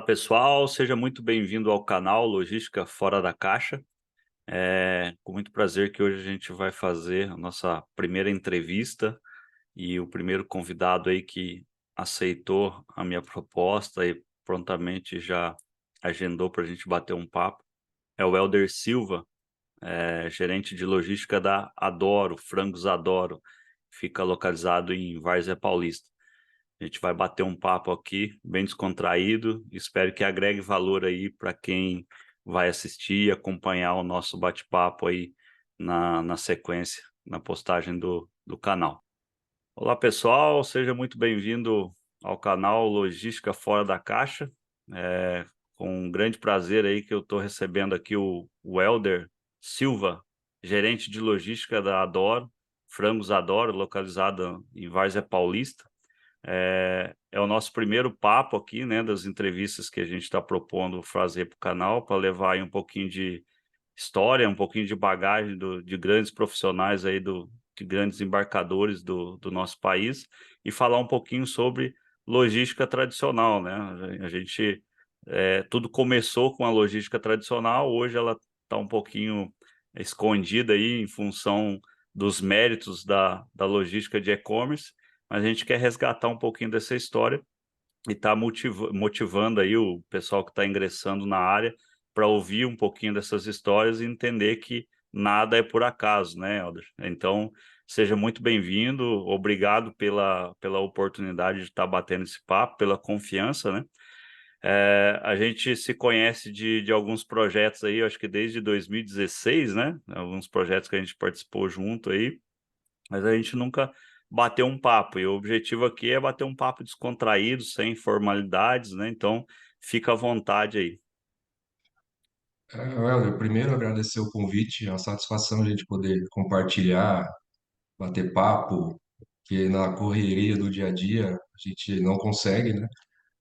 Olá pessoal, seja muito bem-vindo ao canal Logística Fora da Caixa. Com muito prazer que hoje a gente vai fazer a nossa primeira entrevista e o primeiro convidado aí que aceitou a minha proposta e prontamente já agendou para a gente bater um papo é o Elder Silva, gerente de logística da Adoro, Frangos Adoro, fica localizado em Várzea Paulista. A gente vai bater um papo aqui, bem descontraído. Espero que agregue valor aí para quem vai assistir e acompanhar o nosso bate-papo aí na sequência, na postagem do canal. Olá, pessoal, seja muito bem-vindo ao canal Logística Fora da Caixa. Com um grande prazer aí que eu estou recebendo aqui o Elder Silva, gerente de logística da Adoro, Frangos Adoro, localizada em Várzea Paulista. É o nosso primeiro papo aqui, né, das entrevistas que a gente está propondo fazer para o canal, para levar aí um pouquinho de história, um pouquinho de bagagem de grandes profissionais aí, de grandes embarcadores do nosso país, e falar um pouquinho sobre logística tradicional, né? A gente, tudo começou com a logística tradicional, hoje ela está um pouquinho escondida aí em função dos méritos da logística de e-commerce, mas a gente quer resgatar um pouquinho dessa história e está motivando aí o pessoal que está ingressando na área para ouvir um pouquinho dessas histórias e entender que nada é por acaso, né, Elder? Então, seja muito bem-vindo, obrigado pela oportunidade de estar batendo esse papo, pela confiança, né? A gente se conhece de alguns projetos aí, eu acho que desde 2016, né? Alguns projetos que a gente participou junto aí, mas a gente nunca bateu um papo, e o objetivo aqui é bater um papo descontraído, sem formalidades, né, então fica à vontade aí. Welder, primeiro agradecer o convite, é uma satisfação a gente poder compartilhar, bater papo, que na correria do dia a dia a gente não consegue, né?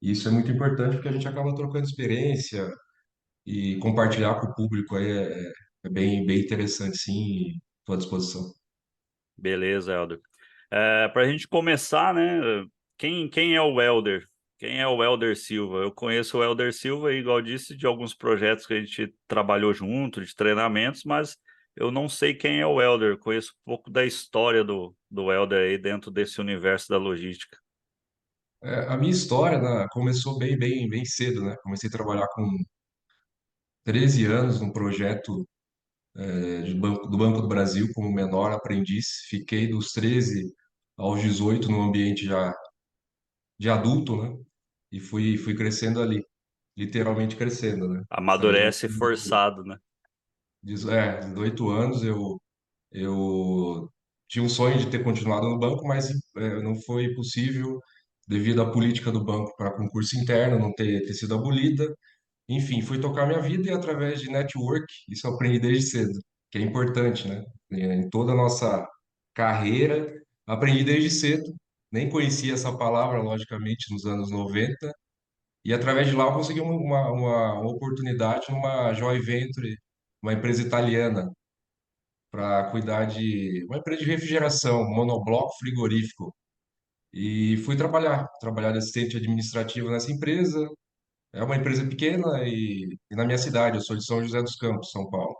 E isso é muito importante porque a gente acaba trocando experiência e compartilhar com o público aí é bem interessante, sim, e estou à disposição. Beleza, Elder. Para a gente começar, né, quem é o Elder? Quem é o Elder Silva? Eu conheço o Elder Silva, igual disse, de alguns projetos que a gente trabalhou junto, de treinamentos, mas eu não sei quem é o Elder, conheço um pouco da história do Elder aí dentro desse universo da logística. A minha história, né, começou bem cedo, né? Comecei a trabalhar com 13 anos num projeto do Banco do Brasil como menor aprendiz. Fiquei dos 13 aos 18 no ambiente já de adulto, né? E fui crescendo ali, literalmente crescendo, né? Saindo Amadurece forçado, né? 18 anos, eu tinha um sonho de ter continuado no banco, mas não foi possível devido à política do banco para concurso interno não ter sido abolida. Enfim, fui tocar minha vida e através de network, isso eu aprendi desde cedo, que é importante, né? Em toda a nossa carreira, aprendi desde cedo. Nem conhecia essa palavra, logicamente, nos anos 90. E através de lá eu consegui uma oportunidade numa joint venture, uma empresa italiana, para cuidar de uma empresa de refrigeração, monobloco frigorífico. E fui trabalhar de assistente administrativo nessa empresa. É uma empresa pequena e na minha cidade, eu sou de São José dos Campos, São Paulo.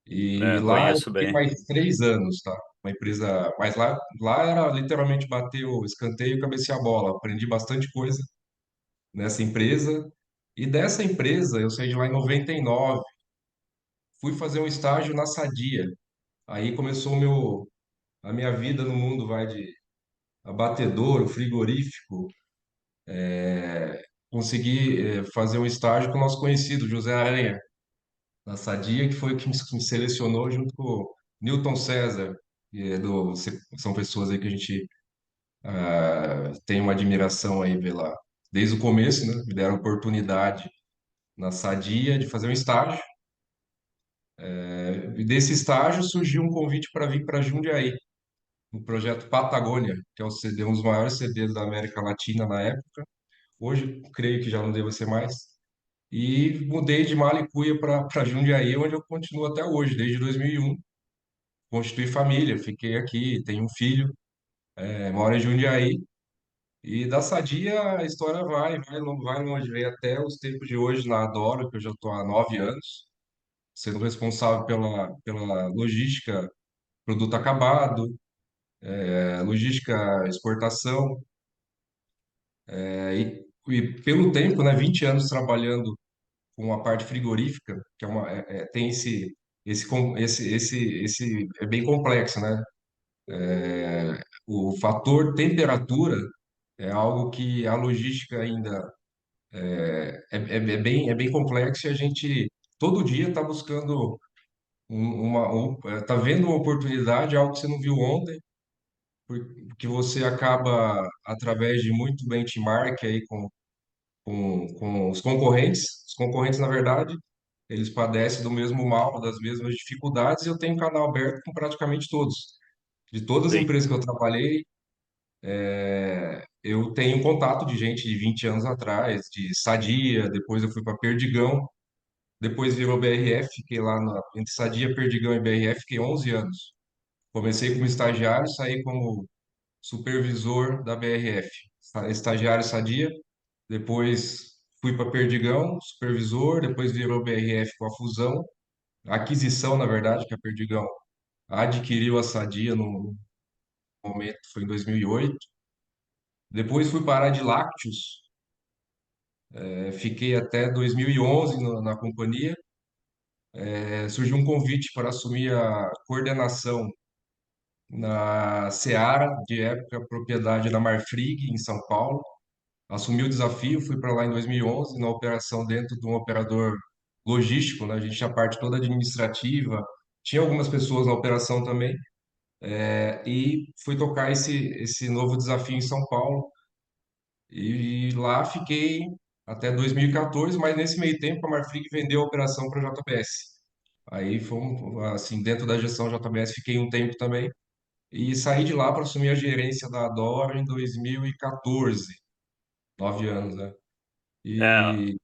E lá eu Conheço fiquei bem. mais 3 anos, tá? Uma empresa, mas lá era literalmente bater o escanteio e cabecear a bola. Aprendi bastante coisa nessa empresa. E dessa empresa, eu saí de lá em 99, fui fazer um estágio na Sadia. Aí começou a minha vida no mundo, vai de abatedouro, frigorífico. Consegui fazer um estágio com o nosso conhecido José Aranha, na Sadia, que foi o que me selecionou junto com o Newton César, são pessoas aí que a gente tem uma admiração aí desde o começo, né? Me deram a oportunidade na Sadia de fazer um estágio. E desse estágio surgiu um convite para vir para Jundiaí, no projeto Patagônia, que é o CD, um dos maiores CDs da América Latina na época. Hoje, creio que já não deva ser mais. E mudei de Malicuia para Jundiaí, onde eu continuo até hoje, desde 2001. Constituí família, fiquei aqui, tenho um filho, moro em Jundiaí E da Sadia a história vai longe, vem até os tempos de hoje na Adoro, que eu já estou há 9 anos, sendo responsável pela logística, produto acabado, logística, exportação, e pelo tempo, né, 20 anos trabalhando com a parte frigorífica, que tem é bem complexo, né? O fator temperatura é algo que a logística ainda é bem complexo e a gente todo dia está buscando tá vendo uma oportunidade, algo que você não viu ontem, porque você acaba através de muito benchmark aí com os concorrentes. Os concorrentes, na verdade, eles padecem do mesmo mal, das mesmas dificuldades, e eu tenho um canal aberto com praticamente todos. De todas as Sim, empresas que eu trabalhei, eu tenho contato de gente de 20 anos atrás, de Sadia, depois eu fui para Perdigão, depois virou BRF, fiquei lá entre Sadia, Perdigão e BRF, fiquei 11 anos. Comecei como estagiário, saí como supervisor da BRF, estagiário Sadia, depois fui para Perdigão, supervisor, depois virou BRF com a fusão, a aquisição, na verdade, que a Perdigão adquiriu a Sadia no momento, foi em 2008. Depois fui parar de lácteos, fiquei até 2011 na companhia. Surgiu um convite para assumir a coordenação na Seara, de época propriedade da Marfrig, em São Paulo. Assumi o desafio, fui para lá em 2011, na operação dentro de um operador logístico, né? A gente tinha a parte toda administrativa, tinha algumas pessoas na operação também, e fui tocar esse novo desafio em São Paulo. E lá fiquei até 2014, mas nesse meio tempo a Marfrig vendeu a operação para a JBS. Aí fomos, assim, dentro da gestão JBS fiquei um tempo também e saí de lá para assumir a gerência da Adora em 2014, 9 anos, né? é, E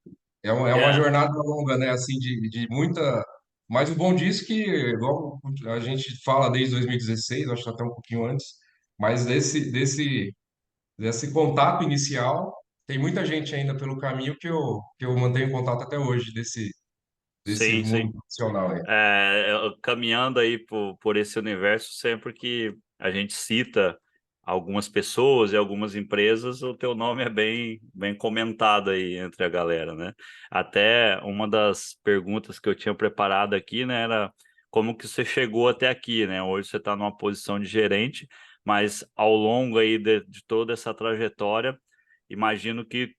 é uma é, jornada longa, né? Assim, de muita. Mas o bom disso é que, igual a gente fala desde 2016, acho que até um pouquinho antes, mas desse contato inicial, tem muita gente ainda pelo caminho que eu mantenho contato até hoje, desse sim, sim. mundo profissional aí. Caminhando aí por esse universo, sempre que a gente cita algumas pessoas e algumas empresas, o teu nome é bem comentado aí entre a galera, né? Até uma das perguntas que eu tinha preparado aqui, né, era como que você chegou até aqui, né? Hoje você está numa posição de gerente, mas ao longo aí de toda essa trajetória, imagino que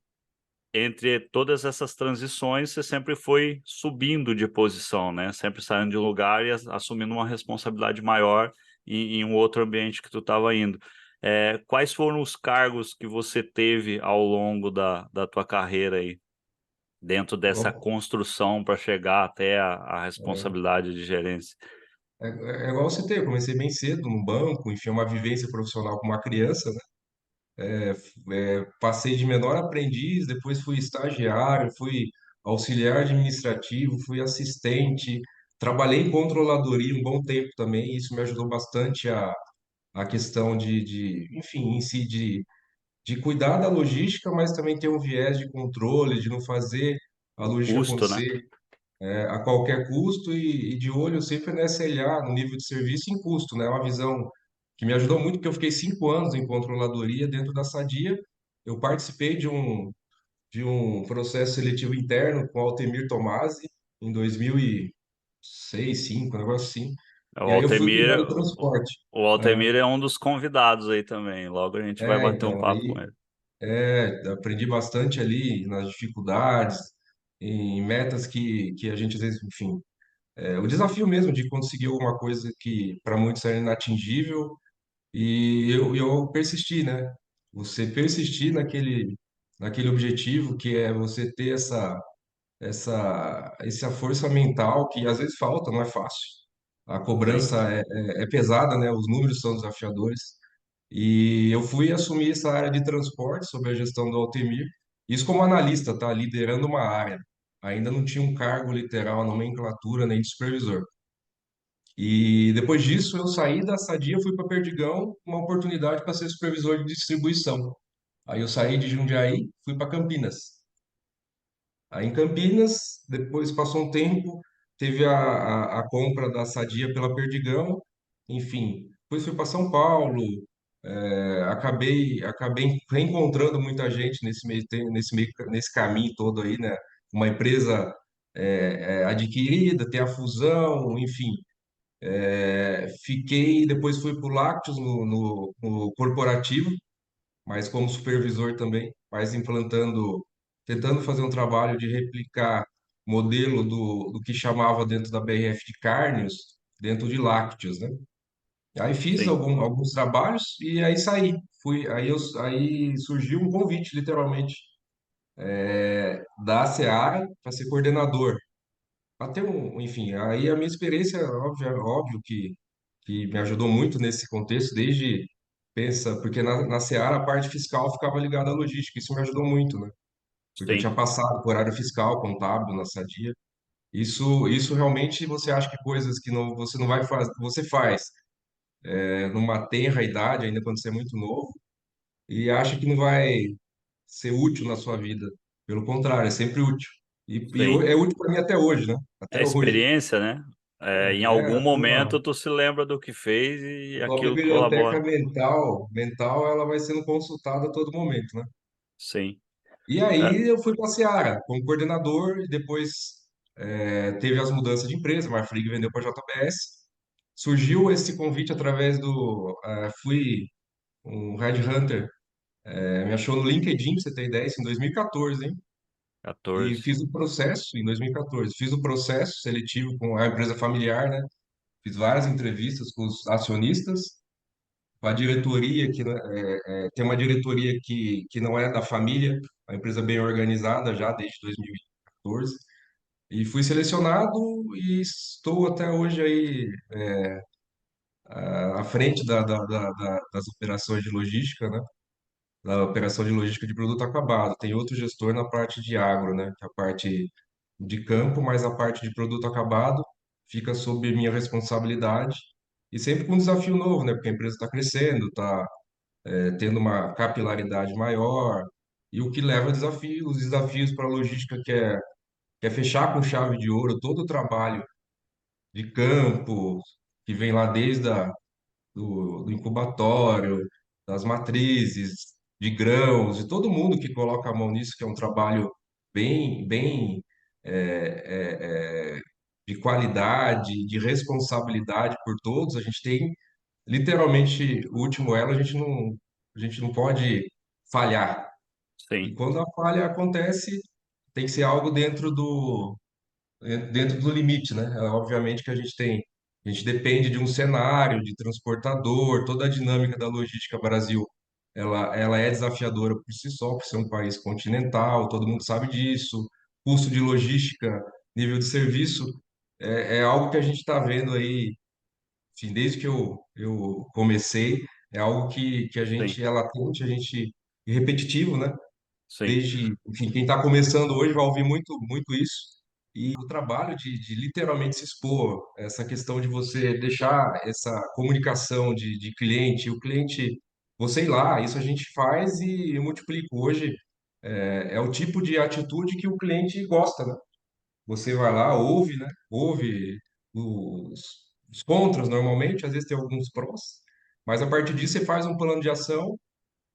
entre todas essas transições, você sempre foi subindo de posição, né? Sempre saindo de um lugar e assumindo uma responsabilidade maior em um outro ambiente que tu estava indo. Quais foram os cargos que você teve ao longo da tua carreira aí, dentro dessa Igual, construção para chegar até a é, responsabilidade de gerência? é igual você ter, eu comecei bem cedo no banco, enfim, uma vivência profissional com uma criança, né? Passei de menor aprendiz, depois fui estagiário, fui auxiliar administrativo, fui assistente, trabalhei em controladoria um bom tempo também, isso me ajudou bastante a questão enfim, em si, de cuidar da logística, mas também ter um viés de controle, de não fazer a O logística custo, né? acontecer a qualquer custo e de olho sempre no SLA, no nível de serviço e em custo, né? Uma visão que me ajudou muito, porque eu fiquei 5 anos em controladoria dentro da Sadia. Eu participei de um processo seletivo interno com o Altemir Tomasi em 2006, 2005, um negócio assim. O E aí eu fui cuidar Altemir, do transporte. o É, Altemir é um dos convidados aí também. Logo a gente vai bater um então, papo com aí ele. aprendi bastante ali nas dificuldades, em metas que a gente às vezes, enfim, o desafio mesmo de conseguir alguma coisa que para muitos era inatingível e eu persisti, né? Você persistir naquele objetivo que é você ter essa força mental que às vezes falta, não é fácil. A Sim. cobrança é pesada, né? Os números são desafiadores. E eu fui assumir essa área de transporte sob a gestão do Altemir, isso como analista, tá? Liderando uma área. Ainda não tinha um cargo literal, a nomenclatura, nem de supervisor. E depois disso, eu saí da Sadia, fui para Perdigão, uma oportunidade para ser supervisor de distribuição. Aí eu saí de Jundiaí, fui para Campinas. Aí em Campinas, depois passou um tempo, teve a compra da Sadia pela Perdigão, enfim. Depois fui para São Paulo, acabei reencontrando muita gente nesse caminho todo aí, né? Uma empresa adquirida, tem a fusão, enfim. Depois fui para o Lácteos no corporativo, mas como supervisor também, mas tentando fazer um trabalho de replicar modelo do que chamava dentro da BRF de Carneos, dentro de lácteos, né? Aí fiz Sim, alguns trabalhos e aí saí. Aí surgiu um convite, literalmente, da Seara para ser coordenador. Até enfim, aí a minha experiência, óbvio que me ajudou muito nesse contexto, pensa, porque na Seara a parte fiscal ficava ligada à logística, isso me ajudou muito, né? Porque eu sim, tinha passado por horário fiscal, contábil na Sadia. Isso realmente você acha que coisas que não, você não vai fazer, você faz numa tenra idade, ainda quando você é muito novo, e acha que não vai ser útil na sua vida. Pelo contrário, é sempre útil. sim. É útil para mim até hoje, né? É Até hoje. experiência, né? Em algum Assim, ó, momento tu se lembra do que fez e a tua aquilo biblioteca colabora. mental, ela vai sendo consultada a todo momento, né? Sim. E É, aí eu fui para a Seara como coordenador e depois teve as mudanças de empresa, a Marfrig vendeu para a JBS. Surgiu esse convite através fui um headhunter, me achou no LinkedIn, pra você ter ideia, isso em 2014, hein? E 14. fiz o processo em 2014, fiz o processo seletivo com a empresa familiar, né? Fiz várias entrevistas com os acionistas, com a diretoria, tem uma diretoria que não é da família, uma empresa bem organizada já desde 2014. E fui selecionado e estou até hoje aí à frente das operações de logística, né? Da operação de logística de produto acabado. Tem outro gestor na parte de agro, né? Que é a parte de campo, mas a parte de produto acabado fica sob minha responsabilidade. E sempre com um desafio novo, né? Porque a empresa está crescendo, está tendo uma capilaridade maior, e o que leva a os desafios para a logística, que é fechar com chave de ouro todo o trabalho de campo, que vem lá do incubatório, das matrizes, de grãos, e todo mundo que coloca a mão nisso, que é um trabalho bem de qualidade, de responsabilidade por todos. A gente tem literalmente o último elo, a gente não pode falhar. E Sim, quando a falha acontece, tem que ser algo dentro do limite, né? Obviamente que a gente depende de um cenário, de transportador, toda a dinâmica da logística Brasil, ela é desafiadora por si só, por ser um país continental, todo mundo sabe disso. Custo de logística, nível de serviço, é algo que a gente está vendo aí, enfim, desde que eu comecei, é algo que a sim, gente é latente, e repetitivo, né? sim, Enfim, quem está começando hoje vai ouvir muito isso. E o trabalho de literalmente se expor, essa questão de você deixar essa comunicação de cliente, o cliente, você ir lá, isso a gente faz e eu multiplico. Hoje é o tipo de atitude que o cliente gosta, né? Você vai lá, ouve, né? Ouve os, os contras normalmente, às vezes tem alguns prós, mas a partir disso você faz um plano de ação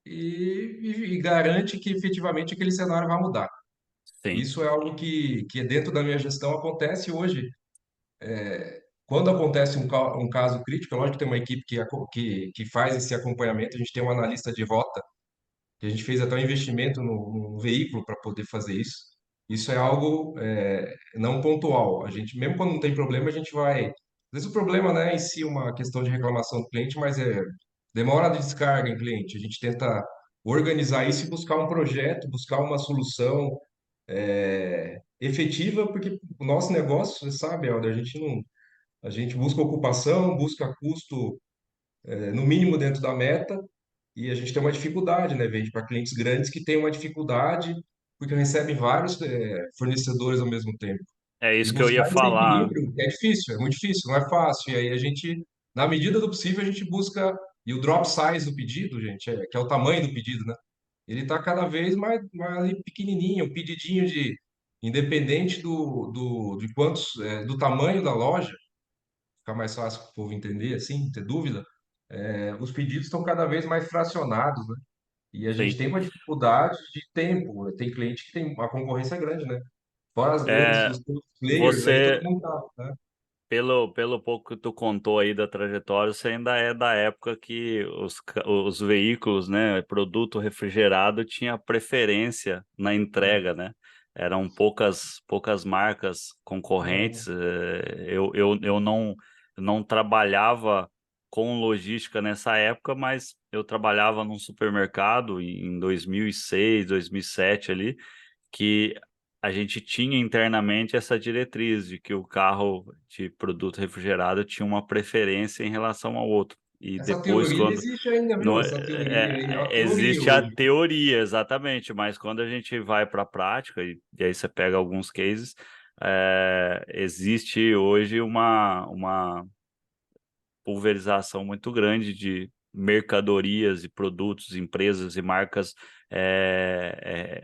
e garante que efetivamente aquele cenário vai mudar. sim. Isso é algo que é dentro da minha gestão acontece hoje. Quando acontece um caso crítico, é lógico que tem uma equipe que faz esse acompanhamento, a gente tem um analista de rota, que a gente fez até um investimento no veículo para poder fazer isso. Isso é algo não pontual. A gente, mesmo quando não tem problema, a gente vai. Às vezes o problema não é em si uma questão de reclamação do cliente, mas é demora de descarga em cliente. A gente tenta organizar isso e buscar um projeto, buscar uma solução efetiva, porque o nosso negócio, você sabe, Helder, a gente não, a gente busca ocupação, busca custo no mínimo dentro da meta, e a gente tem uma dificuldade, né? Vende para clientes grandes que têm uma dificuldade porque recebem vários fornecedores ao mesmo tempo. É E isso que eu ia buscar esse falar. equilíbrio é difícil, é muito difícil, não é fácil. E aí a gente, na medida do possível, a gente busca. E o drop size do pedido, gente, que é o tamanho do pedido, né? ele está cada vez mais ali pequenininho, um pedidinho de, independente de quantos, do tamanho da loja, ficar mais fácil para o povo entender, assim, ter dúvida, os pedidos estão cada vez mais fracionados, né? E a gente Sim. tem uma dificuldade de tempo. Tem cliente que tem uma concorrência grande, né? Fora as grandes, É, os players aí, todo você, mundo tá, né? pelo pouco que tu contou aí da trajetória, você ainda é da época que os veículos, né, produto refrigerado tinha preferência na entrega, né? Eram poucas marcas É, concorrentes. Eu não trabalhava com logística nessa época, mas eu trabalhava num supermercado em 2006, 2007 ali, que a gente tinha internamente essa diretriz de que o carro de produto refrigerado tinha uma preferência em relação ao outro. E essa depois, teoria quando existe ainda, viu? no, Essa teoria aí é uma teoria existe a hoje. teoria, exatamente, mas quando a gente vai para a prática, e aí você pega alguns cases, existe hoje uma pulverização muito grande de mercadorias e produtos, empresas e marcas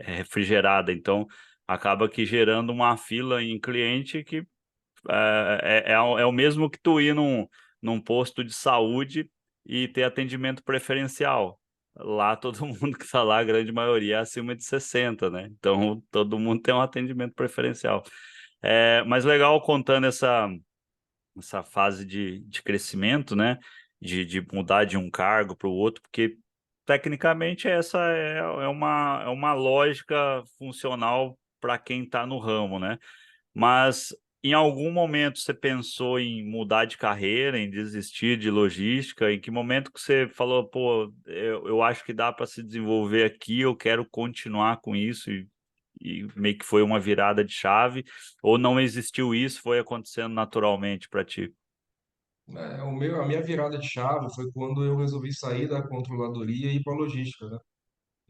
refrigerada. Então, acaba que gerando uma fila em cliente que é o mesmo que tu ir num posto de saúde e ter atendimento preferencial. Lá todo mundo que está lá, a grande maioria é acima de 60, né? Então todo mundo tem um atendimento preferencial. Mas legal contando essa fase de crescimento, né? De mudar de um cargo para o outro, porque tecnicamente essa é uma lógica funcional para quem está no ramo, né? Mas em algum momento você pensou em mudar de carreira, em desistir de logística? Em que momento que você falou, pô, eu acho que dá para se desenvolver aqui, eu quero continuar com isso e meio que foi uma virada de chave? Ou não existiu isso, foi acontecendo naturalmente para ti? A minha virada de chave foi quando eu resolvi sair da controladoria e ir para a logística, né?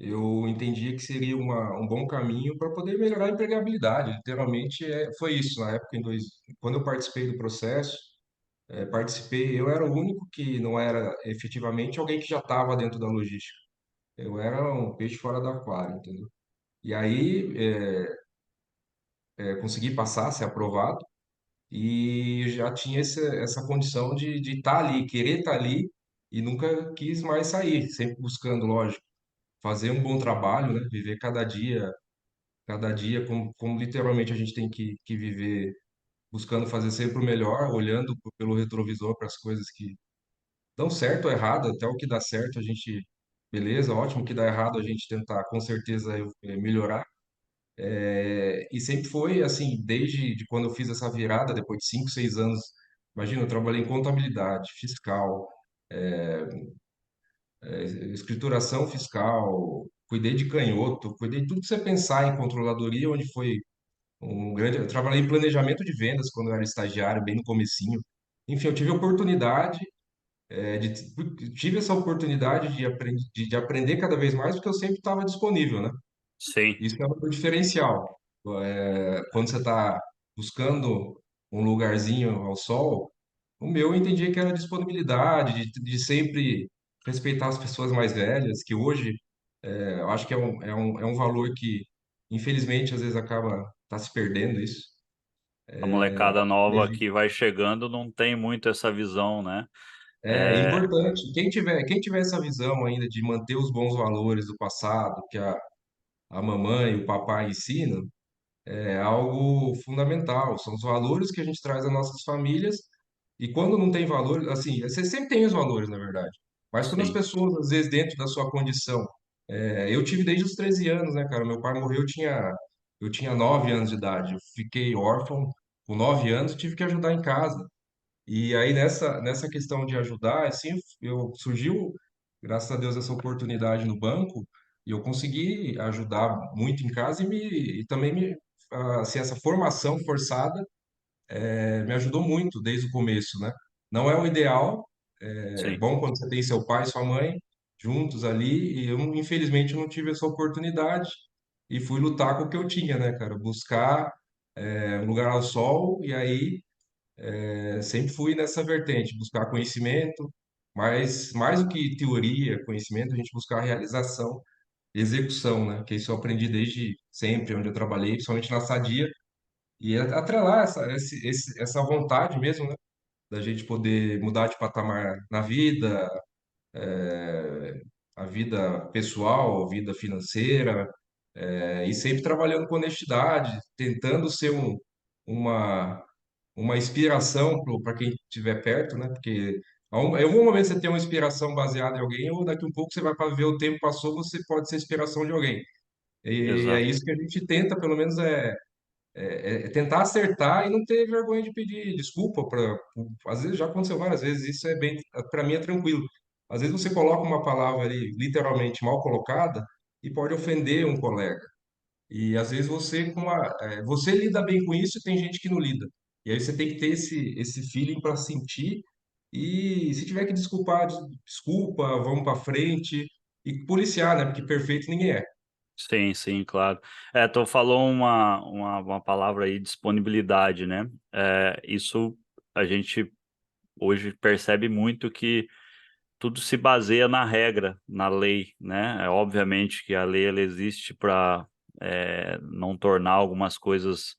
Eu entendia que seria um bom caminho para poder melhorar a empregabilidade. Literalmente, foi isso. Na época, quando eu participei do processo, participei, eu era o único que não era efetivamente alguém que já estava dentro da logística. Eu era um peixe fora do aquário, entendeu? E aí, consegui passar, ser aprovado, e já tinha essa condição de estar ali, querer estar ali, e nunca quis mais sair, sempre buscando, lógico, fazer um bom trabalho, né? Viver cada dia como literalmente a gente tem que viver, buscando fazer sempre o melhor, olhando pelo retrovisor para as coisas que dão certo ou errado, até o que dá certo a gente, beleza, ótimo, o que dá errado a gente tentar com certeza melhorar. E sempre foi assim, desde quando eu fiz essa virada, depois de 5, 6 anos, imagina, eu trabalhei em contabilidade, fiscal, escrituração fiscal, cuidei de canhoto, cuidei de tudo que você pensar em controladoria, onde foi eu trabalhei em planejamento de vendas quando eu era estagiário, bem no comecinho. Enfim, eu tive a oportunidade, tive essa oportunidade de aprender cada vez mais, porque eu sempre estava disponível, né? Sim. Isso é um diferencial. Quando você está buscando um lugarzinho ao sol, o meu eu entendia que era disponibilidade, de sempre respeitar as pessoas mais velhas, que hoje eu acho que é um valor que, infelizmente, às vezes acaba tá se perdendo isso. A molecada nova que vai chegando não tem muito essa visão, né? É É, importante. Quem tiver essa visão ainda de manter os bons valores do passado, que a mamãe e o papai ensinam, é algo fundamental. São os valores que a gente traz às nossas famílias. E quando não tem valor, assim, você sempre tem os valores, na verdade. Mas quando as sim, pessoas, às vezes, dentro da sua condição, eu tive desde os 13 anos, né, cara? Meu pai morreu, eu tinha 9 anos de idade. Eu fiquei órfão com 9 anos, tive que ajudar em casa. E aí, nessa questão de ajudar, assim, surgiu, graças a Deus, essa oportunidade no banco, e eu consegui ajudar muito em casa e também assim, essa formação forçada me ajudou muito desde o começo, né? Não é o ideal, é sim. bom quando você tem seu pai e sua mãe juntos ali, e eu, infelizmente, não tive essa oportunidade e fui lutar com o que eu tinha, né, cara? Buscar um lugar ao sol, e aí sempre fui nessa vertente, buscar conhecimento, mas mais do que teoria, conhecimento, a gente buscar realização. execução, né? Que isso eu aprendi desde sempre, onde eu trabalhei, principalmente na Sadia, e atrelar essa vontade mesmo, né? Da gente poder mudar de patamar na vida, a vida pessoal, a vida financeira, e sempre trabalhando com honestidade, tentando ser uma, uma inspiração para quem estiver perto, né? Porque em algum momento você tem uma inspiração baseada em alguém, ou daqui um pouco você vai para ver o tempo passou, você pode ser inspiração de alguém. E é Exato. isso que a gente tenta, pelo menos, é tentar acertar e não ter vergonha de pedir desculpa. Às vezes já aconteceu várias vezes, isso é bem, para mim é tranquilo. Às vezes você coloca uma palavra ali literalmente mal colocada e pode ofender um colega. E às vezes você lida bem com isso e tem gente que não lida. E aí você tem que ter esse feeling para sentir e se tiver que desculpar, desculpa, vamos para frente e policiar, né? Porque perfeito ninguém é. Sim, sim, claro. Tu falou uma palavra aí, disponibilidade, né? Isso a gente hoje percebe muito que tudo se baseia na regra, na lei, né? Obviamente que a lei ela existe para não tornar algumas coisas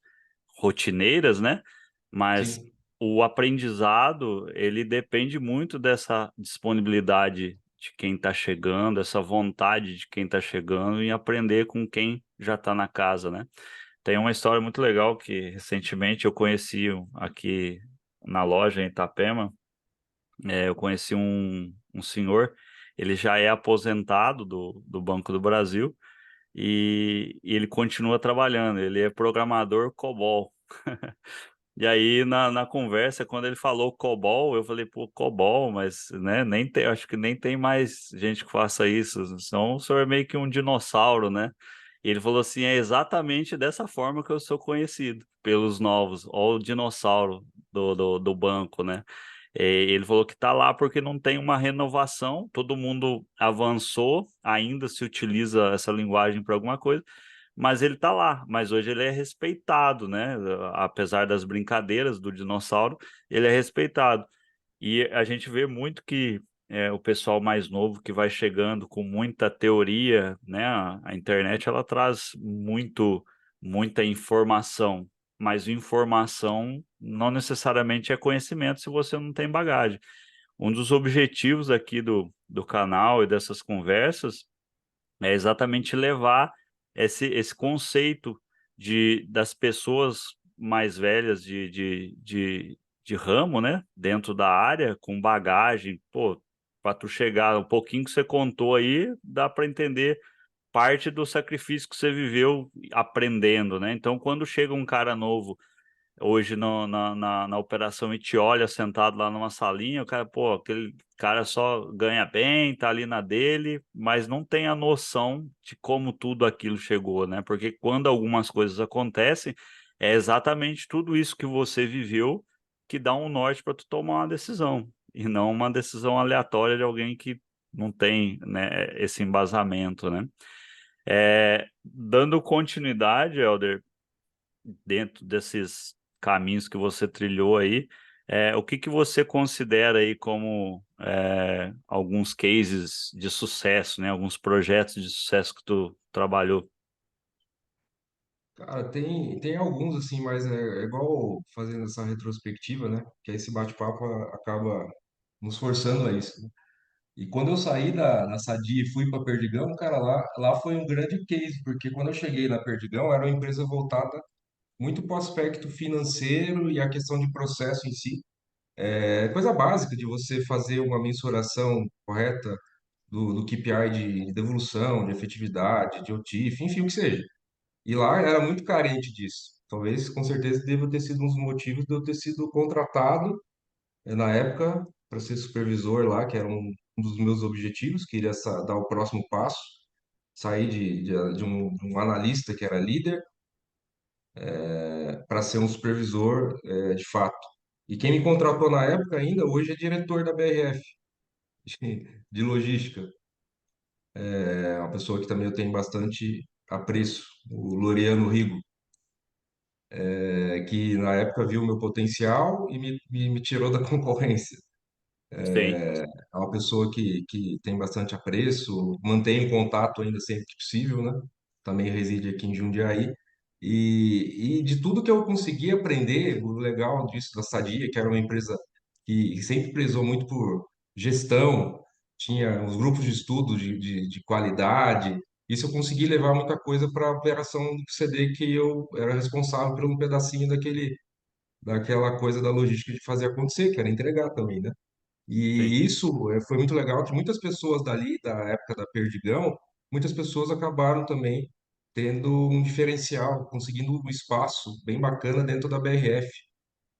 rotineiras, né? Mas Sim. o aprendizado, ele depende muito dessa disponibilidade de quem está chegando, essa vontade de quem está chegando em aprender com quem já está na casa, né? Tem uma história muito legal que recentemente eu conheci aqui na loja em Itapema. Eu conheci um senhor, ele já é aposentado do Banco do Brasil e ele continua trabalhando, ele é programador COBOL. E aí, na conversa, quando ele falou COBOL, eu falei, pô, COBOL, mas, né, nem tem, acho que nem tem mais gente que faça isso, então o senhor é meio que um dinossauro, né? E ele falou assim, é exatamente dessa forma que eu sou conhecido pelos novos, ó, o dinossauro do banco, né? Ele falou que tá lá porque não tem uma renovação, todo mundo avançou, ainda se utiliza essa linguagem para alguma coisa, mas ele tá lá, mas hoje ele é respeitado, né? Apesar das brincadeiras do dinossauro, ele é respeitado. E a gente vê muito que o pessoal mais novo que vai chegando com muita teoria, né? A internet ela traz muita informação, mas informação não necessariamente é conhecimento se você não tem bagagem. Um dos objetivos aqui do canal e dessas conversas é exatamente levar esse conceito das pessoas mais velhas de ramo, né, dentro da área, com bagagem, pô, para tu chegar, um pouquinho que você contou aí, dá para entender parte do sacrifício que você viveu aprendendo, né? Então, quando chega um cara novo hoje na operação e te olha sentado lá numa salinha, o cara, pô, aquele cara só ganha bem, tá ali na dele, mas não tem a noção de como tudo aquilo chegou, né? Porque quando algumas coisas acontecem, é exatamente tudo isso que você viveu que dá um norte para tu tomar uma decisão, e não uma decisão aleatória de alguém que não tem, né, esse embasamento, né? Dando continuidade, Helder, dentro desses caminhos que você trilhou aí, o que que você considera aí como alguns cases de sucesso, né? Alguns projetos de sucesso que tu trabalhou? Cara, tem alguns assim, mas é igual fazendo essa retrospectiva, né? Que esse bate-papo acaba nos forçando a isso, né? E quando eu saí da Sadia e fui para Perdigão, cara, lá foi um grande case, porque quando eu cheguei na Perdigão, era uma empresa voltada muito para o aspecto financeiro e a questão de processo em si. É coisa básica de você fazer uma mensuração correta do KPI de devolução, de efetividade, de OTIF, enfim, o que seja. E lá era muito carente disso. Talvez, com certeza, deva ter sido um dos motivos de eu ter sido contratado na época para ser supervisor lá, que era um dos meus objetivos, queria dar o próximo passo, sair de um analista que era líder para ser um supervisor de fato. E quem me contratou na época ainda, hoje é diretor da BRF, de logística. É uma pessoa que também eu tenho bastante apreço, o Loriano Rigo. Que na época viu o meu potencial e me tirou da concorrência. sim, É uma pessoa que tem bastante apreço, mantém um contato ainda sempre que possível, né? Também reside aqui em Jundiaí. E de tudo que eu consegui aprender, o legal disso da Sadia, que era uma empresa que sempre prezou muito por gestão, tinha os grupos de estudo de qualidade. Isso eu consegui levar muita coisa para a operação do CD, que eu era responsável por um pedacinho daquela coisa da logística de fazer acontecer, que era entregar também, né? sim, E isso foi muito legal, que muitas pessoas dali, da época da Perdigão, muitas pessoas acabaram também tendo um diferencial, conseguindo um espaço bem bacana dentro da BRF.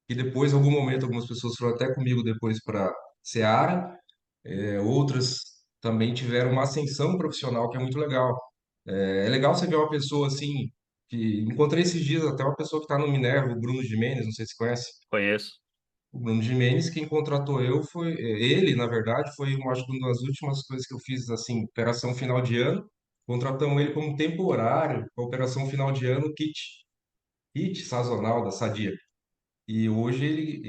E depois, em algum momento, algumas pessoas foram até comigo depois para Seara, outras também tiveram uma ascensão profissional que é muito legal. É legal você ver uma pessoa assim, que encontrei esses dias até uma pessoa que está no Minerva, o Bruno Gimenez, não sei se você conhece. conheço. O Bruno Gimenez, quem contratou eu foi ele, na verdade, foi acho que uma das últimas coisas que eu fiz assim, operação final de ano. Contratamos ele como temporário, para operação final de ano, kit sazonal da Sadia. E hoje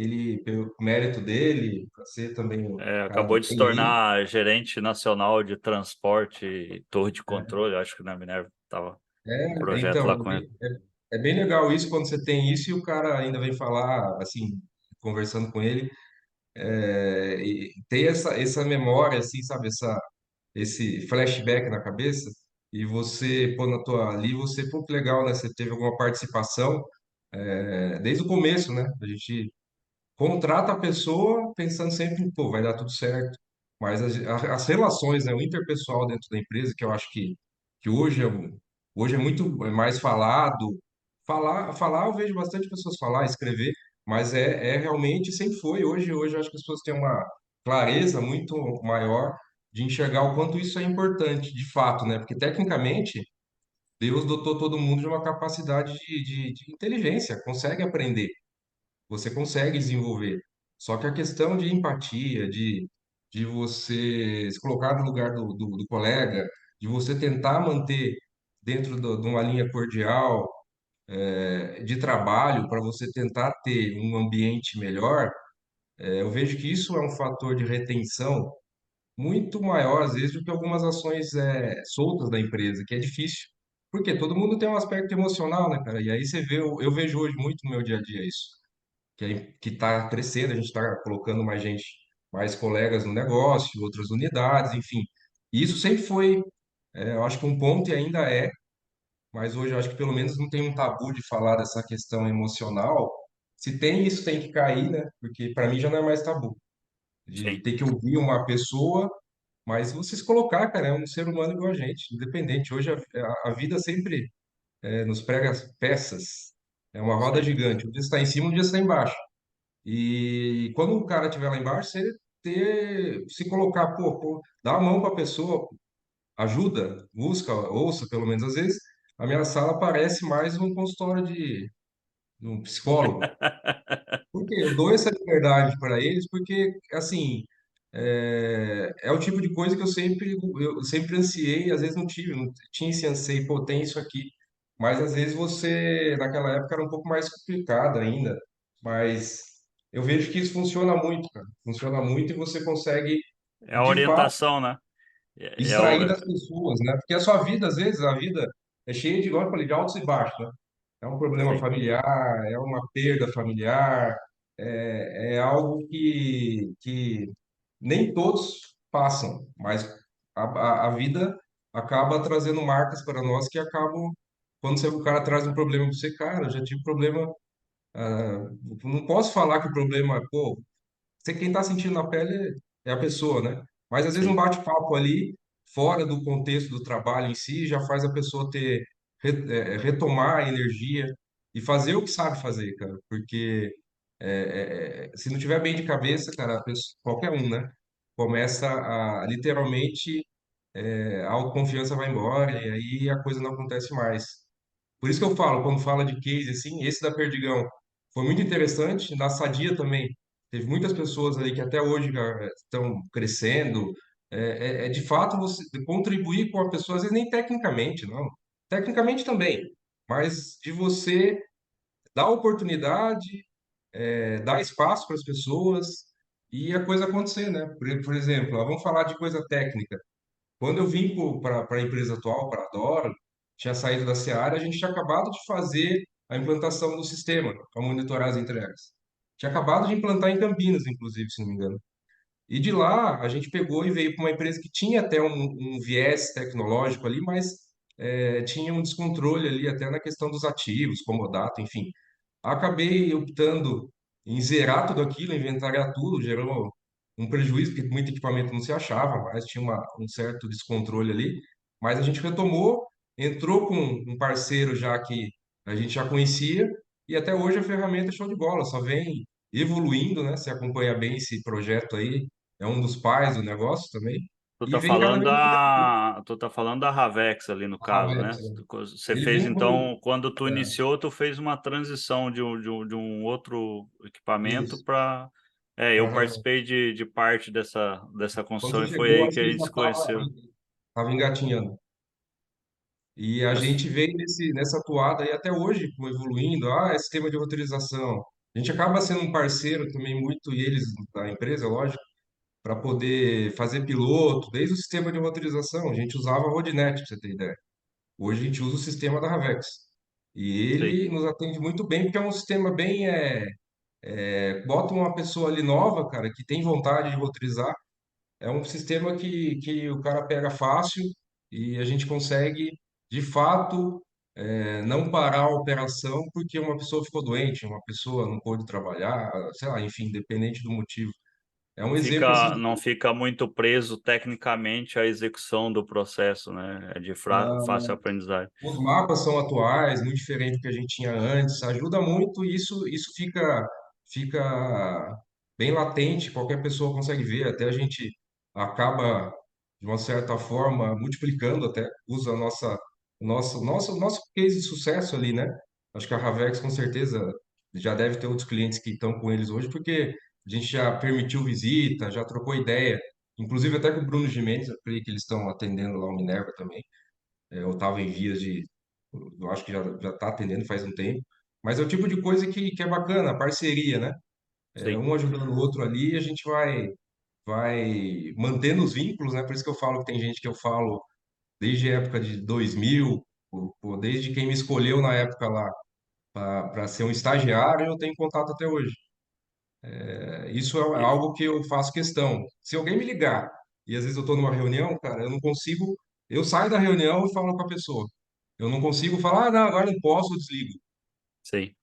pelo mérito dele, para ser também um É, cara acabou do de se TI, tornar gerente nacional de transporte e torre de controle, eu acho que na Minerva estava um projeto lá então, com ele. é bem legal isso quando você tem isso e o cara ainda vem falar, assim, conversando com ele, e ter essa memória, assim, sabe, esse flashback na cabeça e você, pô, na tua ali, você, pô, que legal, né? Você teve alguma participação desde o começo, né? A gente contrata a pessoa pensando sempre, pô, vai dar tudo certo. Mas as relações, né, o interpessoal dentro da empresa, que eu acho que hoje é muito mais falado. Falar, eu vejo bastante pessoas falar, escrever, mas é realmente, sempre foi. Hoje eu acho que as pessoas têm uma clareza muito maior de enxergar o quanto isso é importante, de fato, né? Porque tecnicamente, Deus dotou todo mundo de uma capacidade de inteligência, consegue aprender, você consegue desenvolver. Só que a questão de empatia, de você se colocar no lugar do colega, de você tentar manter dentro de uma linha cordial, de trabalho, para você tentar ter um ambiente melhor, eu vejo que isso é um fator de retenção muito maior, às vezes, do que algumas ações soltas da empresa, que é difícil. Porque todo mundo tem um aspecto emocional, né, cara? E aí você vê, eu vejo hoje muito no meu dia a dia isso que está crescendo, a gente está colocando mais gente, mais colegas no negócio, outras unidades, enfim. E isso sempre foi, eu acho que um ponto e ainda é, mas hoje eu acho que pelo menos não tem um tabu de falar dessa questão emocional. Se tem isso, tem que cair, né? Porque para mim já não é mais tabu. De Sim. ter que ouvir uma pessoa, mas você se colocar, cara, é um ser humano igual a gente, independente. Hoje a vida sempre nos prega peças. É uma roda Sim. gigante. Um dia você está em cima, um dia você está embaixo. E quando o cara estiver lá embaixo, você se colocar, pô, dá a mão para a pessoa, ajuda, busca, ouça, pelo menos às vezes, a minha sala parece mais um consultório de um psicólogo. Porque eu dou essa liberdade para eles, porque, assim, é o tipo de coisa que eu sempre ansiei, às vezes não tive, não tinha esse anseio, pô, tem isso aqui. Mas às vezes você, naquela época, era um pouco mais complicado ainda. Mas eu vejo que isso funciona muito, cara. Funciona muito e você consegue, É a de fato, orientação, né? extrair das pessoas, né? Porque a sua vida, às vezes, a vida é cheia de, igual eu falei, de altos e baixos, né? É um problema Sim, familiar, é uma perda familiar, é algo que nem todos passam, mas a vida acaba trazendo marcas para nós que acabam, quando o cara traz um problema para você, cara, eu já tive problema, não posso falar que o problema, pô, você quem está sentindo na pele é a pessoa, né? Mas às vezes um sim. bate-papo ali, fora do contexto do trabalho em si, já faz a pessoa retomar a energia e fazer o que sabe fazer, cara. Porque se não tiver bem de cabeça, cara, qualquer um, né? Começa a literalmente a autoconfiança vai embora e aí a coisa não acontece mais. Por isso que eu falo, quando fala de case, assim, esse da Perdigão foi muito interessante. Na Sadia também, teve muitas pessoas ali que até hoje estão crescendo. De fato você contribuir com a pessoa, às vezes nem tecnicamente, não. Tecnicamente também, mas de você dar oportunidade, dar espaço para as pessoas. e a coisa acontecer, né? Por exemplo, vamos falar de coisa técnica. Quando eu vim para a empresa atual, para a Dora, tinha saído da Seara, a gente tinha acabado de fazer a implantação do sistema para monitorar as entregas. Tinha acabado de implantar em Campinas, inclusive, se não me engano. E de lá, a gente pegou e veio para uma empresa que tinha até um viés tecnológico ali, mas tinha um descontrole ali até na questão dos ativos, comodato, enfim. Acabei optando em zerar tudo aquilo, inventariar tudo, gerou um prejuízo, porque muito equipamento não se achava, mas tinha um certo descontrole ali. Mas a gente retomou, entrou com um parceiro já que a gente já conhecia, e até hoje a ferramenta é show de bola, só vem evoluindo, né? Você acompanha bem esse projeto aí, é um dos pais do negócio também, e vem cada vez mais Tu tá falando da Ravex ali no a caso, né? Avex, né? Você Ele fez vem então, quando tu é, iniciou, tu fez uma transição de um outro equipamento isso, para. Eu para participei de parte dessa quando construção você e foi chegou, aí acho que a que ele gente já se conheceu. estava engatinhando. E a Mas, gente veio nessa toada aí até hoje, evoluindo. Sistema de roteirização. A gente acaba sendo um parceiro também muito, e eles da empresa, lógico, para poder fazer piloto, desde o sistema de roteirização. A gente usava a Roadnet, para você ter ideia. Hoje a gente usa o sistema da Ravex. E sim. ele nos atende muito bem, porque é um sistema bem. Bota uma pessoa ali nova, cara, que tem vontade de roteirizar. É um sistema que o cara pega fácil e a gente consegue, de fato, não parar a operação porque uma pessoa ficou doente, uma pessoa não pôde trabalhar, sei lá, enfim, independente do motivo. É um exemplo assim Não que fica muito preso tecnicamente à execução do processo, né? É de fácil aprendizagem. os mapas são atuais, muito diferente do que a gente tinha antes, ajuda muito e isso fica bem latente, qualquer pessoa consegue ver, até a gente acaba, de uma certa forma, multiplicando até, usa o nosso case de sucesso ali, né? Acho que a Ravex, com certeza, já deve ter outros clientes que estão com eles hoje, porque a gente já permitiu visita, já trocou ideia, inclusive até com o Bruno Gimenez, eu creio que eles estão atendendo lá o Minerva também. Eu estava em vias de, eu acho que já está atendendo faz um tempo, mas é o tipo de coisa que é bacana, a parceria, né? Sim. Um ajudando o outro ali, e a gente vai mantendo os vínculos, né? Por isso que eu falo que tem gente que eu falo desde a época de 2000, pô, desde quem me escolheu na época lá para ser um estagiário, eu tenho contato até hoje. Isso é E- algo que eu faço questão. Se alguém me ligar e às vezes eu estou numa reunião, cara, eu não consigo. Eu saio da reunião e falo com a pessoa. Eu não consigo falar, não, agora não posso, eu desligo. sim.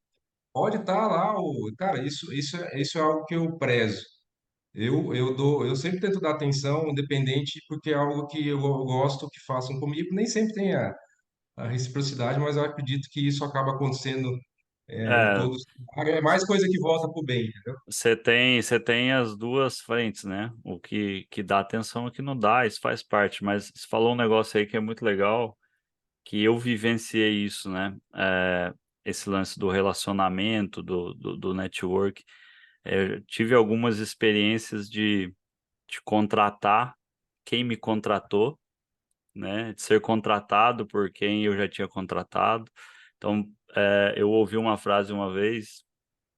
Pode estar lá, cara, isso é algo que eu prezo. Eu sempre tento dar atenção, independente, porque é algo que eu gosto que façam comigo. Nem sempre tem a reciprocidade, mas eu acredito que isso acaba acontecendo em É, todos. É mais coisa que volta pro bem, entendeu? você tem as duas frentes, né? O que dá atenção e o que não dá, isso faz parte. Mas você falou um negócio aí que é muito legal, que eu vivenciei isso, né? Esse lance do relacionamento, do network. Eu tive algumas experiências de contratar quem me contratou, né? De ser contratado por quem eu já tinha contratado. Então, eu ouvi uma frase uma vez.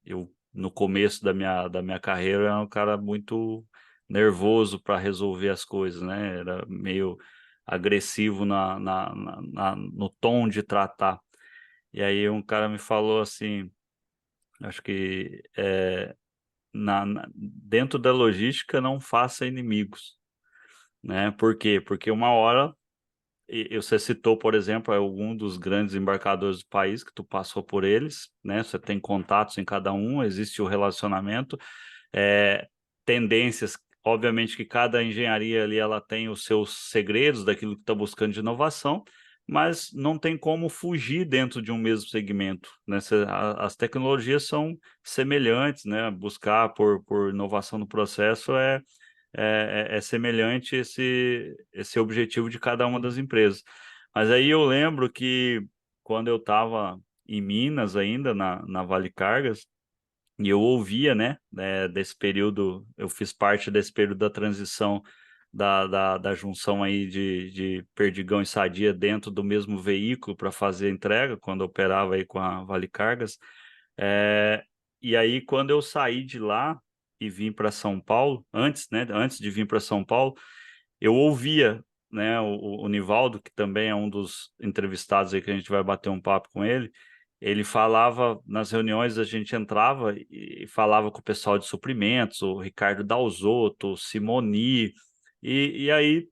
Eu, no começo da minha carreira, era um cara muito nervoso para resolver as coisas, né? Era meio agressivo no tom de tratar. E aí um cara me falou assim, acho que dentro da logística não faça inimigos, né? Por quê? Porque uma hora, você citou, por exemplo, algum dos grandes embarcadores do país, que tu passou por eles, né? Você tem contatos em cada um, existe o relacionamento, é, tendências. Obviamente que cada engenharia ali ela tem os seus segredos daquilo que está buscando de inovação, mas não tem como fugir dentro de um mesmo segmento, né? As tecnologias são semelhantes, né? Buscar por inovação no processo é semelhante esse objetivo de cada uma das empresas. Mas aí eu lembro que quando eu estava em Minas ainda, na Vale Cargas, e eu ouvia, desse período, eu fiz parte desse período da transição da junção aí de Perdigão e Sadia dentro do mesmo veículo para fazer a entrega, quando eu operava aí com a Vale Cargas. É, e aí, quando eu saí de lá, e vim para São Paulo, antes, né, antes de vir para São Paulo, eu ouvia, né, o Nivaldo, que também é um dos entrevistados aí que a gente vai bater um papo com ele falava nas reuniões, a gente entrava e falava com o pessoal de suprimentos, o Ricardo Dalzotto, o Simoni, e aí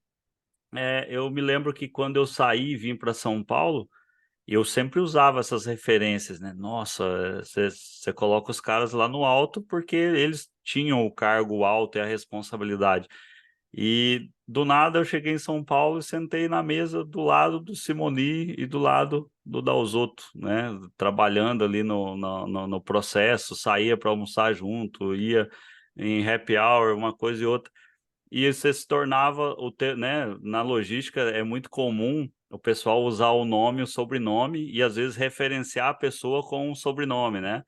eu me lembro que quando eu saí e vim para São Paulo, eu sempre usava essas referências, né? Nossa, você coloca os caras lá no alto porque eles tinham o cargo alto e a responsabilidade. E do nada eu cheguei em São Paulo e sentei na mesa do lado do Simoni e do lado do Dalzotto, né? Trabalhando ali no processo, saía para almoçar junto, ia em happy hour, uma coisa e outra. E você se tornava, né? Na logística é muito comum o pessoal usar o nome, o sobrenome e às vezes referenciar a pessoa com um sobrenome, né?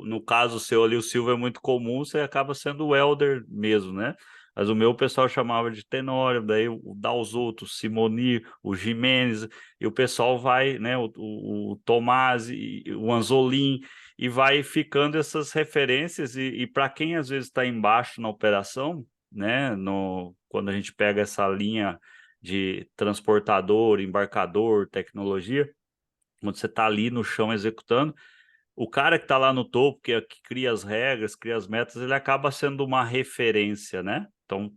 No caso seu ali, o Silva é muito comum, você acaba sendo o Helder mesmo, né? Mas o meu o pessoal chamava de Tenório, daí o Dalzotto, o Simoni, o Jimenez, e o pessoal vai, né? O Tomás, e o Anzolin, e vai ficando essas referências, e para quem às vezes está embaixo na operação, né, quando a gente pega essa linha de transportador, embarcador, tecnologia, quando você está ali no chão executando, o cara que está lá no topo, que cria as regras, cria as metas, ele acaba sendo uma referência, né? Então,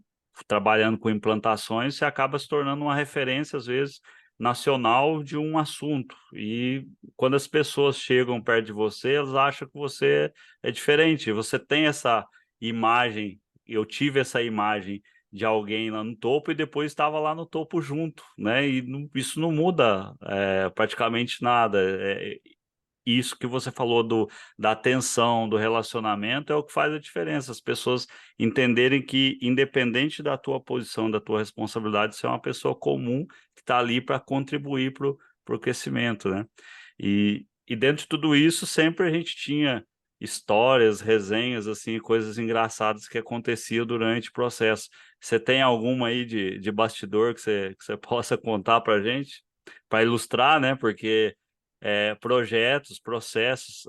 trabalhando com implantações, você acaba se tornando uma referência, às vezes, nacional de um assunto. E quando as pessoas chegam perto de você, elas acham que você é diferente. Você tem essa imagem, eu tive essa imagem de alguém lá no topo e depois estava lá no topo junto, né? E isso não muda praticamente nada. Isso que você falou da atenção, do relacionamento, é o que faz a diferença. As pessoas entenderem que, independente da tua posição, da tua responsabilidade, você é uma pessoa comum que está ali para contribuir para o crescimento, né? E dentro de tudo isso, sempre a gente tinha histórias, resenhas, assim, coisas engraçadas que aconteciam durante o processo. Você tem alguma aí de bastidor que você possa contar para a gente? Para ilustrar, né? Porque projetos, processos,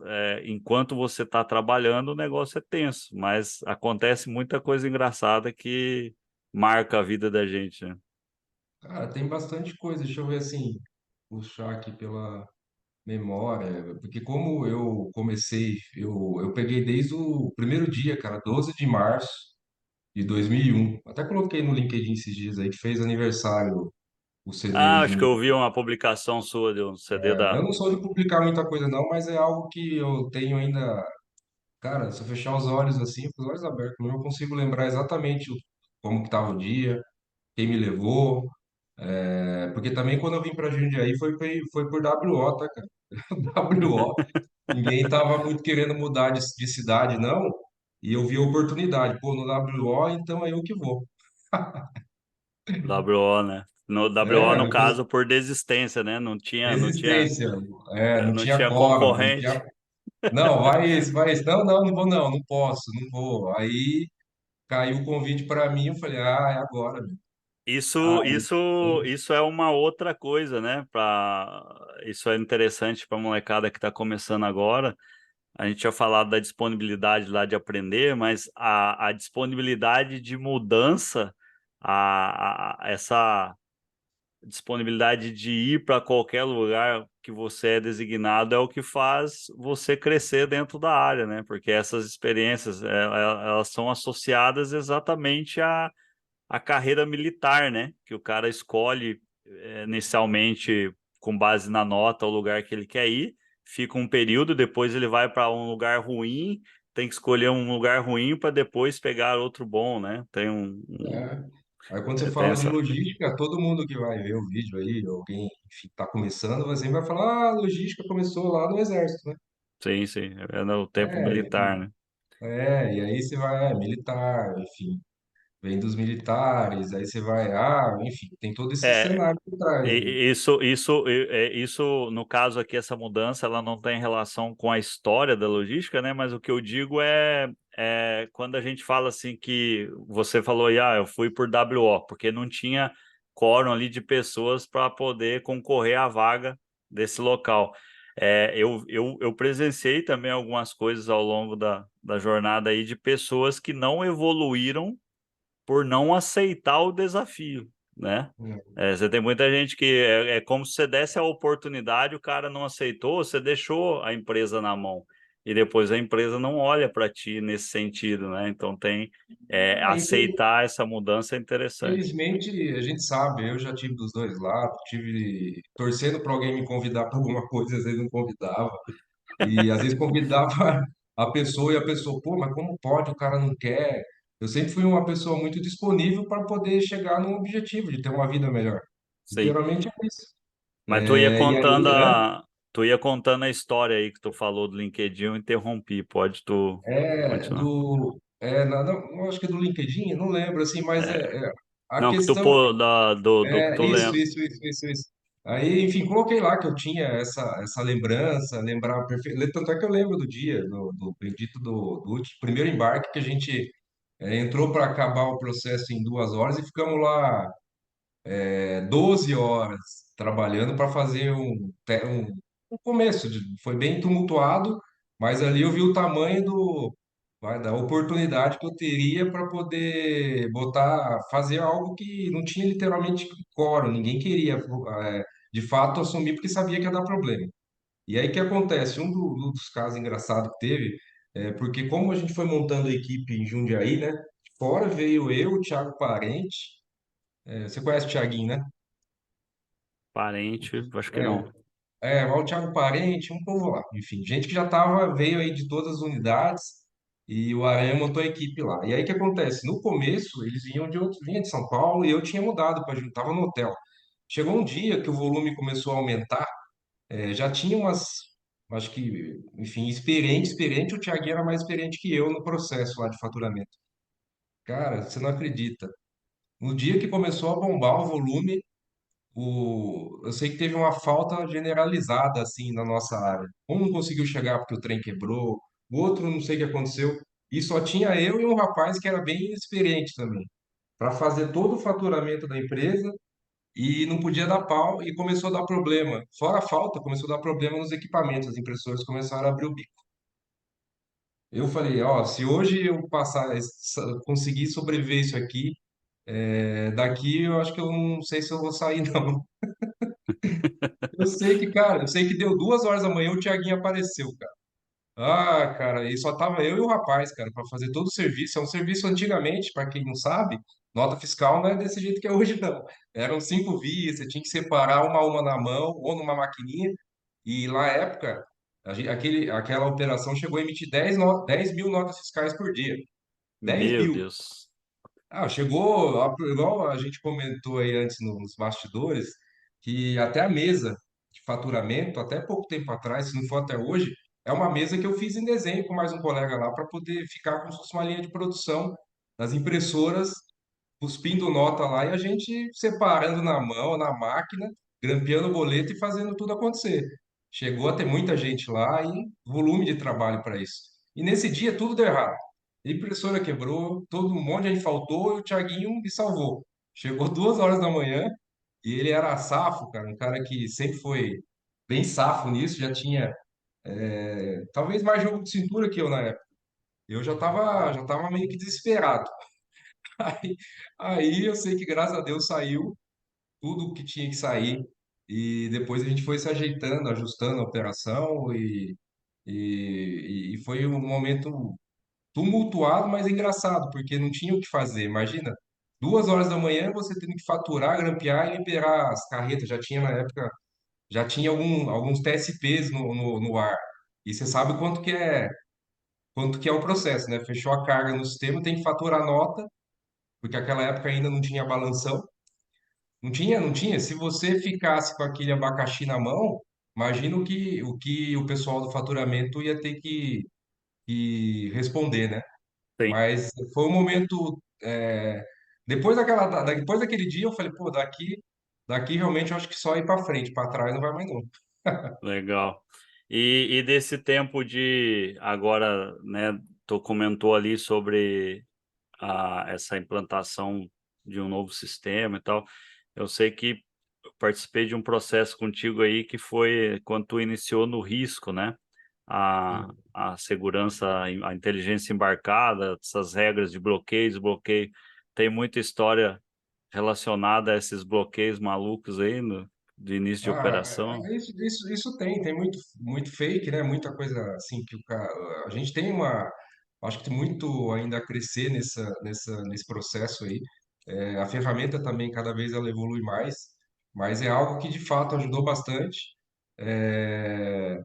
enquanto você está trabalhando, o negócio é tenso, mas acontece muita coisa engraçada que marca a vida da gente, né? Cara, tem bastante coisa. Deixa eu ver assim, puxar aqui pela memória, porque como eu comecei, eu peguei desde o primeiro dia, cara, 12 de março de 2001. Até coloquei no LinkedIn esses dias aí que fez aniversário o Ah, acho que CDzinho. eu vi uma publicação sua de um CD Eu da... não sou de publicar muita coisa não, mas é algo que eu tenho ainda, cara, se eu fechar os olhos assim, com os olhos abertos, eu consigo lembrar exatamente como que estava o dia, quem me levou, porque também quando eu vim para Jundiaí foi por WO, tá, cara? WO. Ninguém tava muito querendo mudar de cidade, não. E eu vi a oportunidade. Pô, no WO, então é eu que vou. WO, né? No WO, no Depois, caso, por desistência, né? resistência. Não Não tinha tinha quórum, não tinha. concorrente. Não, vai esse, vai esse. Não, não, não vou, não, não posso, não vou. Aí caiu o convite para mim, eu falei, ah, é agora, meu. Isso, Aí, isso, isso é uma outra coisa, né? Isso é interessante para a molecada que está começando agora. A gente tinha falado da disponibilidade lá de aprender, mas a disponibilidade de mudança, essa disponibilidade de ir para qualquer lugar que você é designado é o que faz você crescer dentro da área, né? Porque essas experiências, elas são associadas exatamente à carreira militar, né? Que o cara escolhe inicialmente com base na nota o lugar que ele quer ir, fica um período, depois ele vai para um lugar ruim, tem que escolher um lugar ruim para depois pegar outro bom, né? é. Aí quando você Tem fala de essa. logística, todo mundo que vai ver o vídeo aí, alguém, enfim, tá começando, você vai falar, ah, a logística começou lá no Exército, né? Sim, sim, é no tempo É, militar, né? e aí você vai, militar, enfim, vem dos militares, aí você vai, ah, enfim, tem todo esse É, cenário por trás, né? isso, no caso aqui, essa mudança, ela não tem relação com a história da logística, né? Mas o que eu digo é quando a gente fala assim que você falou, eu fui por WO, porque não tinha quórum ali de pessoas para poder concorrer à vaga desse local. Eu presenciei também algumas coisas ao longo da jornada aí de pessoas que não evoluíram por não aceitar o desafio, né. Você tem muita gente que é como se você desse a oportunidade, o cara não aceitou, você deixou a empresa na mão, e depois a empresa não olha para ti nesse sentido, né, então É, aceitar essa mudança é interessante. infelizmente, a gente sabe, eu já tive dos dois lados, tive torcendo para alguém me convidar para alguma coisa, às vezes não convidava, e às vezes convidava a pessoa e a pessoa, pô, mas como pode, o cara não quer? Eu sempre fui uma pessoa muito disponível para poder chegar num objetivo de ter uma vida melhor. Sim. Literalmente é isso. Mas E aí, tu ia contando a história aí que tu falou do LinkedIn, eu interrompi, pode tu continuar. não, acho que é do LinkedIn, não lembro, assim, mas a Não, que tu questão pô, do que tu isso, lembra. isso, isso, isso, isso. Aí, enfim, coloquei lá que eu tinha essa lembrança, lembrava perfeito. Tanto é que eu lembro do dia, do bendito primeiro embarque que a gente entrou para acabar o processo em 2 horas e ficamos lá 12 horas trabalhando para fazer um começo. Foi bem tumultuado, mas ali eu vi o tamanho da oportunidade que eu teria para poder fazer algo que não tinha literalmente quórum, ninguém queria, de fato, assumir porque sabia que ia dar problema. E aí o que acontece? Um dos casos engraçados que teve, porque como a gente foi montando a equipe em Jundiaí, né? Fora veio eu, o Thiago Parente, você conhece o Thiaguinho, né? Parente, acho que não. É, o Thiago Parente, um povo lá. Enfim, gente que veio aí de todas as unidades e o Aranha montou a equipe lá. E aí o que acontece? No começo, eles vinha de São Paulo e eu tinha mudado para junto, tava no hotel. Chegou um dia que o volume começou a aumentar, já tinha acho que, enfim, experiente, o Thiaguinho era mais experiente que eu no processo lá de faturamento. Cara, você não acredita. No dia que começou a bombar o volume, eu sei que teve uma falta generalizada assim na nossa área. Um não conseguiu chegar porque o trem quebrou, o outro não sei o que aconteceu. E só tinha eu e um rapaz que era bem experiente também, para fazer todo o faturamento da empresa e não podia dar pau e começou a dar problema. Fora a falta, começou a dar problema nos equipamentos, as impressoras começaram a abrir o bico. Eu falei, ó, se hoje eu conseguir sobreviver isso aqui, daqui eu acho que eu não sei se eu vou sair, não. Eu sei que deu 2 horas da manhã, o Thiaguinho apareceu, cara. Ah, cara, e só tava eu e o rapaz, cara, para fazer todo o serviço. É um serviço antigamente, para quem não sabe, nota fiscal não é desse jeito que é hoje, não. Eram 5 vias, você tinha que separar uma a uma na mão ou numa maquininha. E na época, aquela operação chegou a emitir 10 mil notas fiscais por dia. 10 Meu mil. Deus. Chegou, igual a gente comentou aí antes nos bastidores, que até a mesa de faturamento, até pouco tempo atrás, se não for até hoje, é uma mesa que eu fiz em desenho com mais um colega lá para poder ficar como se fosse uma linha de produção das impressoras, cuspindo nota lá e a gente separando na mão, na máquina, grampeando o boleto e fazendo tudo acontecer. Chegou a ter muita gente lá e volume de trabalho para isso. E nesse dia tudo deu errado. A impressora quebrou, todo um monte de gente faltou e o Thiaguinho me salvou. Chegou 2 horas da manhã e ele era safo, cara, um cara que sempre foi bem safo nisso, já tinha talvez mais jogo de cintura que eu na época. Eu já tava meio que desesperado. Aí, aí eu sei que graças a Deus saiu tudo o que tinha que sair e depois a gente foi se ajeitando, ajustando a operação e foi um momento tumultuado, mas engraçado, porque não tinha o que fazer. Imagina, 2 horas da manhã você tendo que faturar, grampear e liberar as carretas. Já tinha na época, já tinha alguns TSPs no ar. E você sabe quanto que é o processo, né? Fechou a carga no sistema, tem que faturar a nota, porque naquela época ainda não tinha balanção. Não tinha, não tinha. Se você ficasse com aquele abacaxi na mão, imagina o que o pessoal do faturamento ia ter que responder, né? Sim, Mas foi um momento. Depois daquele dia, eu falei, pô, daqui realmente eu acho que só ir para frente, para trás não vai mais não. legal. E desse tempo de agora, né, tu comentou ali sobre essa implantação de um novo sistema e tal. Eu sei que participei de um processo contigo aí que foi quando tu iniciou no risco, né? A segurança, a inteligência embarcada, essas regras de bloqueio, desbloqueio. Tem muita história relacionada a esses bloqueios malucos aí de início de operação. Isso tem muito fake, né? Muita coisa assim que o cara, a gente tem acho que tem muito ainda a crescer nesse processo aí. A ferramenta também cada vez ela evolui mais, mas é algo que de fato ajudou bastante. É,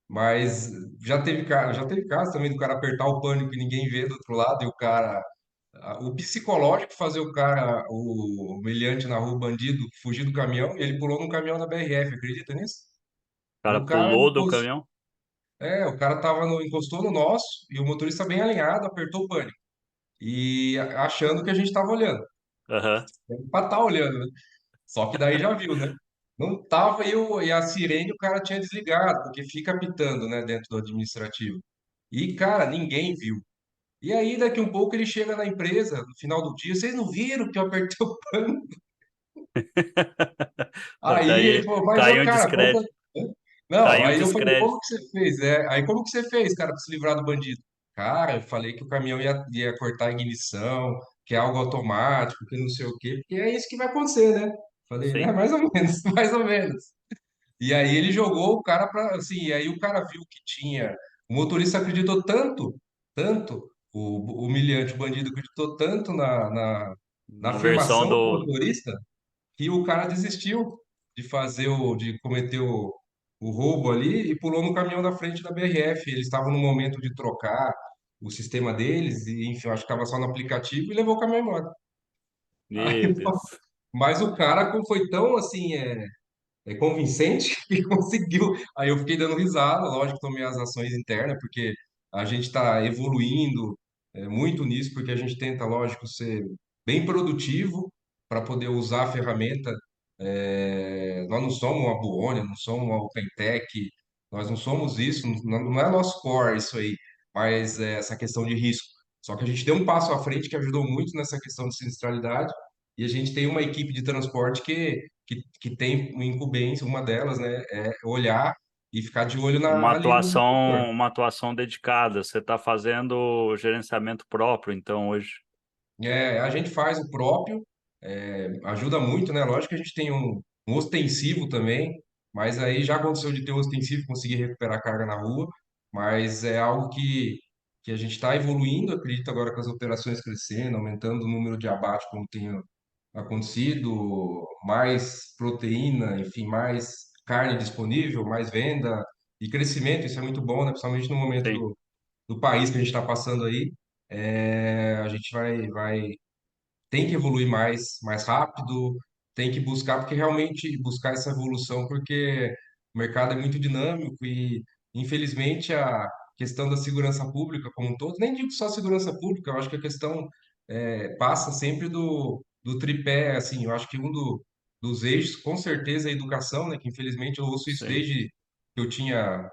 mas já teve caso também do cara apertar o pânico e ninguém vê do outro lado e o psicológico fazer o cara, o meliante na rua, o bandido, fugir do caminhão, e ele pulou no caminhão da BRF, acredita nisso? O E cara pulou do caminhão? o cara encostou no nosso e o motorista bem alinhado apertou o pânico. E achando que a gente tava olhando. Aham. Pra estar olhando, né? Só que daí já viu, né? Não tava e a sirene o cara tinha desligado, porque fica apitando, né, dentro do administrativo. E, cara, ninguém viu. E aí, daqui um pouco, ele chega na empresa, no final do dia, vocês não viram que eu apertei o pânico? Aí ele Daí falou, mas ô caiu em cara, conta. descrédito. Não, Caiu em aí eu falei, como descrédito. que você fez? Aí como que você fez, cara, para se livrar do bandido? Cara, eu falei que o caminhão ia cortar a ignição, que é algo automático, que não sei o quê, porque é isso que vai acontecer, né? Falei, é Sim. mais ou menos, mais ou menos. E aí ele jogou o cara para, assim, e aí o cara viu que tinha. O motorista acreditou tanto, o humilhante, o bandido acreditou tanto na Na versão afirmação do do. motorista que o cara desistiu de cometer o roubo ali e pulou no caminhão da frente da BRF. Eles estavam no momento de trocar o sistema deles e, enfim, eu acho que estava só no aplicativo e levou o caminhão embora. Meu Deus. Mas o cara foi tão assim, convincente que conseguiu. Aí eu fiquei dando risada, lógico, tomei as ações internas, porque a gente está evoluindo muito nisso, porque a gente tenta, lógico, ser bem produtivo para poder usar a ferramenta. Nós não somos uma Buonia, não somos uma OpenTech, nós não somos isso, não é nosso core isso aí, mas essa questão de risco. Só que a gente deu um passo à frente que ajudou muito nessa questão de sinistralidade, e a gente tem uma equipe de transporte que tem uma incumbência, uma delas, né, é olhar e ficar de olho ali no setor. Uma atuação dedicada. Você está fazendo gerenciamento próprio, então, hoje. A gente faz o próprio, ajuda muito, né? Lógico que a gente tem um ostensivo também, mas aí já aconteceu de ter um ostensivo e conseguir recuperar carga na rua, mas é algo que a gente está evoluindo, acredito agora com as operações crescendo, aumentando o número de abate como tem acontecido, mais proteína, enfim, mais carne disponível, mais venda e crescimento, isso é muito bom, né? Principalmente no momento Sim. do país que a gente está passando aí. A gente tem que evoluir mais rápido, tem que buscar, porque realmente buscar essa evolução, porque o mercado é muito dinâmico e, infelizmente, a questão da segurança pública como um todo, nem digo só segurança pública, eu acho que a questão passa sempre do tripé, assim, eu acho que dos eixos, com certeza, é a educação, né, que infelizmente eu ouço isso Sim. desde que eu tinha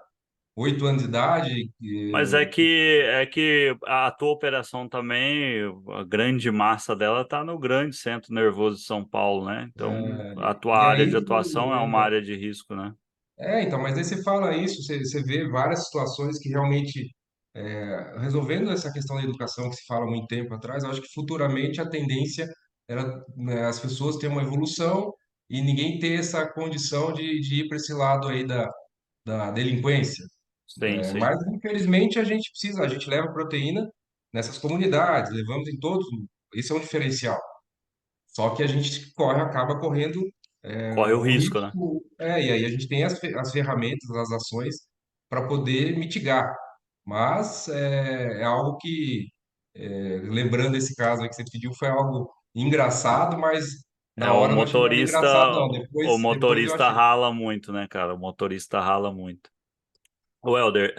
8 anos de idade, Mas é que a tua operação também, a grande massa dela está no grande centro nervoso de São Paulo, né? Então, a tua e área aí de atuação é uma área de risco, né? então, mas aí você fala isso, você vê várias situações que realmente, resolvendo essa questão da educação que se fala há muito tempo atrás, eu acho que futuramente a tendência era, né, as pessoas terem uma evolução e ninguém ter essa condição de ir para esse lado aí da delinquência. Sim, sim. Mas, infelizmente, a gente leva proteína nessas comunidades, levamos em todos, isso é um diferencial. Só que a gente acaba correndo Corre o o risco, né? risco, e aí a gente tem as ferramentas, as ações para poder mitigar. Mas é algo que, lembrando esse caso aí que você pediu, foi algo engraçado, mas É, na hora eu não achei nada engraçado, não. o Depois eu motorista achei. rala muito, né, cara? O motorista rala muito. O Helder,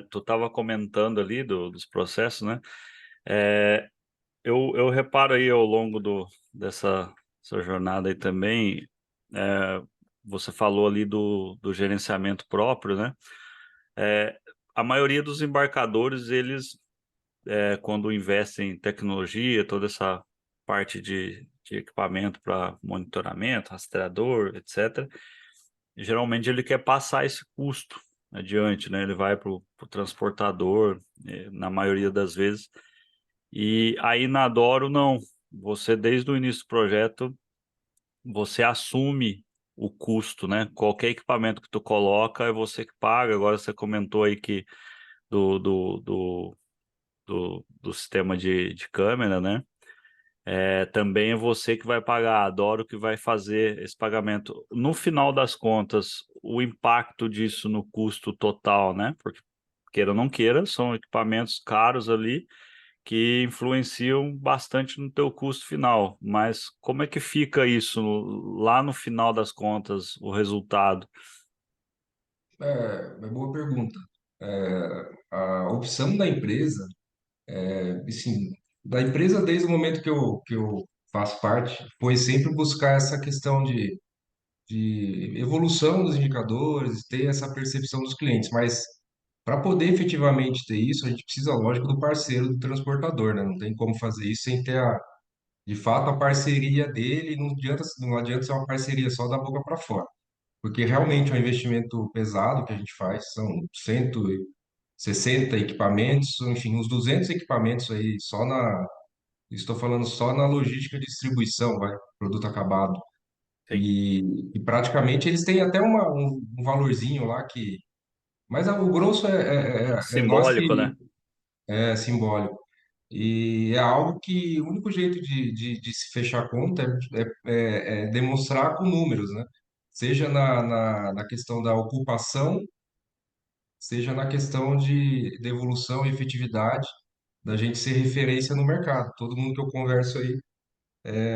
tu estava comentando ali dos processos, né? É, eu reparo aí ao longo dessa jornada aí também, é, você falou ali do gerenciamento próprio, né? É, a maioria dos embarcadores, eles, quando investem em tecnologia, toda essa parte de equipamento para monitoramento, rastreador, etc. E, geralmente ele quer passar esse custo adiante, né? Ele vai para o transportador, na maioria das vezes. E aí na Doro, não. Você, desde o início do projeto, você assume o custo, né? Qualquer equipamento que tu coloca é você que paga. Agora você comentou aí que do sistema de câmera, né? Também é você que vai pagar, a Doro que vai fazer esse pagamento. No final das contas, o impacto disso no custo total, né? Porque, queira ou não queira, são equipamentos caros ali que influenciam bastante no teu custo final. Mas como é que fica isso lá no final das contas, o resultado? É boa pergunta. A opção da empresa, assim, da empresa desde o momento que eu faço parte, foi sempre buscar essa questão de evolução dos indicadores, ter essa percepção dos clientes, mas para poder efetivamente ter isso, a gente precisa, lógico, do parceiro do transportador, né? Não tem como fazer isso sem ter, de fato, a parceria dele, não adianta ser uma parceria só da boca para fora, porque realmente é um investimento pesado que a gente faz, são 160 equipamentos, enfim, uns 200 equipamentos aí, estou falando só na logística de distribuição, vai, produto acabado. Sim. E praticamente eles têm até um valorzinho lá que. Mas o grosso é nós Simbólico, que né? é simbólico. E é algo que o único jeito de se fechar a conta é demonstrar com números, né? Seja na questão da ocupação, seja na questão de evolução e efetividade da gente ser referência no mercado. Todo mundo que eu converso aí,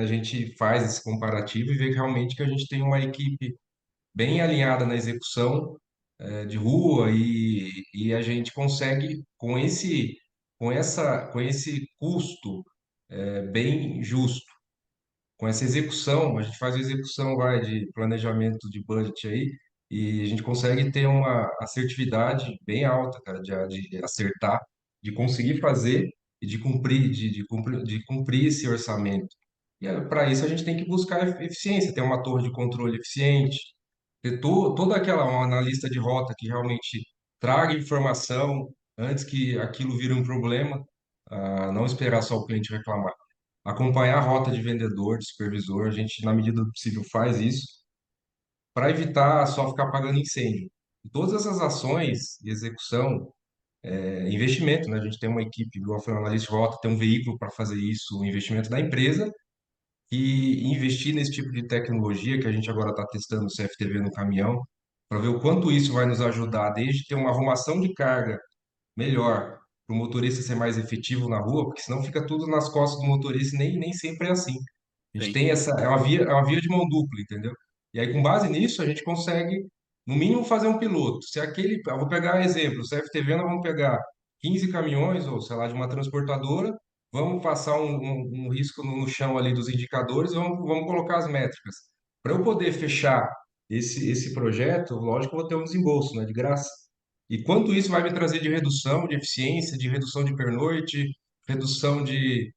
a gente faz esse comparativo e vê que realmente que a gente tem uma equipe bem alinhada na execução de rua e a gente consegue com esse custo bem justo, com essa execução, a gente faz a execução de planejamento de budget aí e a gente consegue ter uma assertividade bem alta, cara, de acertar, de conseguir fazer e de cumprir esse orçamento. E para isso a gente tem que buscar eficiência, ter uma torre de controle eficiente, ter toda aquela um analista de rota que realmente traga informação antes que aquilo vire um problema, não esperar só o cliente reclamar. Acompanhar a rota de vendedor, de supervisor, a gente, na medida do possível, faz isso para evitar só ficar pagando incêndio. E todas essas ações de execução, investimento, né? A gente tem uma equipe, igual foi um analista de rota, tem um veículo para fazer isso, o investimento da empresa, e investir nesse tipo de tecnologia que a gente agora está testando o CFTV no caminhão, para ver o quanto isso vai nos ajudar, desde ter uma arrumação de carga melhor, para o motorista ser mais efetivo na rua, porque senão fica tudo nas costas do motorista e nem sempre é assim. A gente Sim. tem é uma via de mão dupla, entendeu? E aí, com base nisso, a gente consegue, no mínimo, fazer um piloto. Se aquele, eu vou pegar exemplo, o CFTV, nós vamos pegar 15 caminhões, ou sei lá, de uma transportadora, vamos passar um risco no chão ali dos indicadores, vamos colocar as métricas. Para eu poder fechar esse projeto, lógico, eu vou ter um desembolso, né, de graça. E quanto isso vai me trazer de redução de eficiência, de redução de pernoite, redução de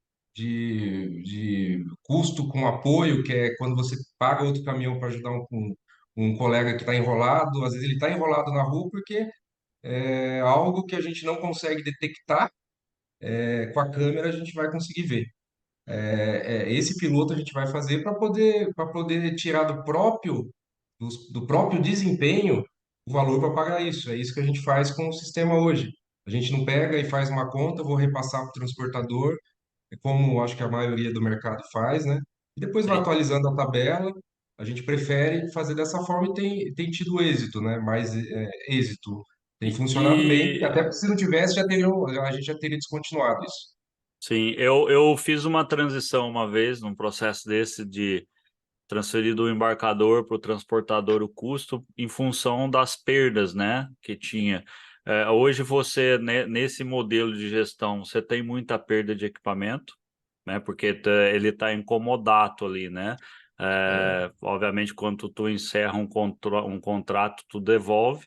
custo com apoio, que é quando você paga outro caminhão para ajudar um colega que está enrolado, às vezes ele está enrolado na rua porque é algo que a gente não consegue detectar, com a câmera a gente vai conseguir ver. Esse piloto a gente vai fazer para poder tirar do próprio desempenho o valor para pagar isso. É isso que a gente faz com o sistema hoje. A gente não pega e faz uma conta, vou repassar para o transportador, como acho que a maioria do mercado faz, né? E depois vai Sim. atualizando a tabela. A gente prefere fazer dessa forma e tem tido êxito, né? Mais êxito. Tem E, funcionado bem, até e porque se não tivesse, a gente já teria descontinuado isso. sim, eu fiz uma transição uma vez, num processo desse de transferir do embarcador para o transportador o custo em função das perdas, né, que tinha. Hoje você, né, nesse modelo de gestão, você tem muita perda de equipamento, né, porque ele está incomodato ali, né? Obviamente, quando tu encerra um contrato, tu devolve,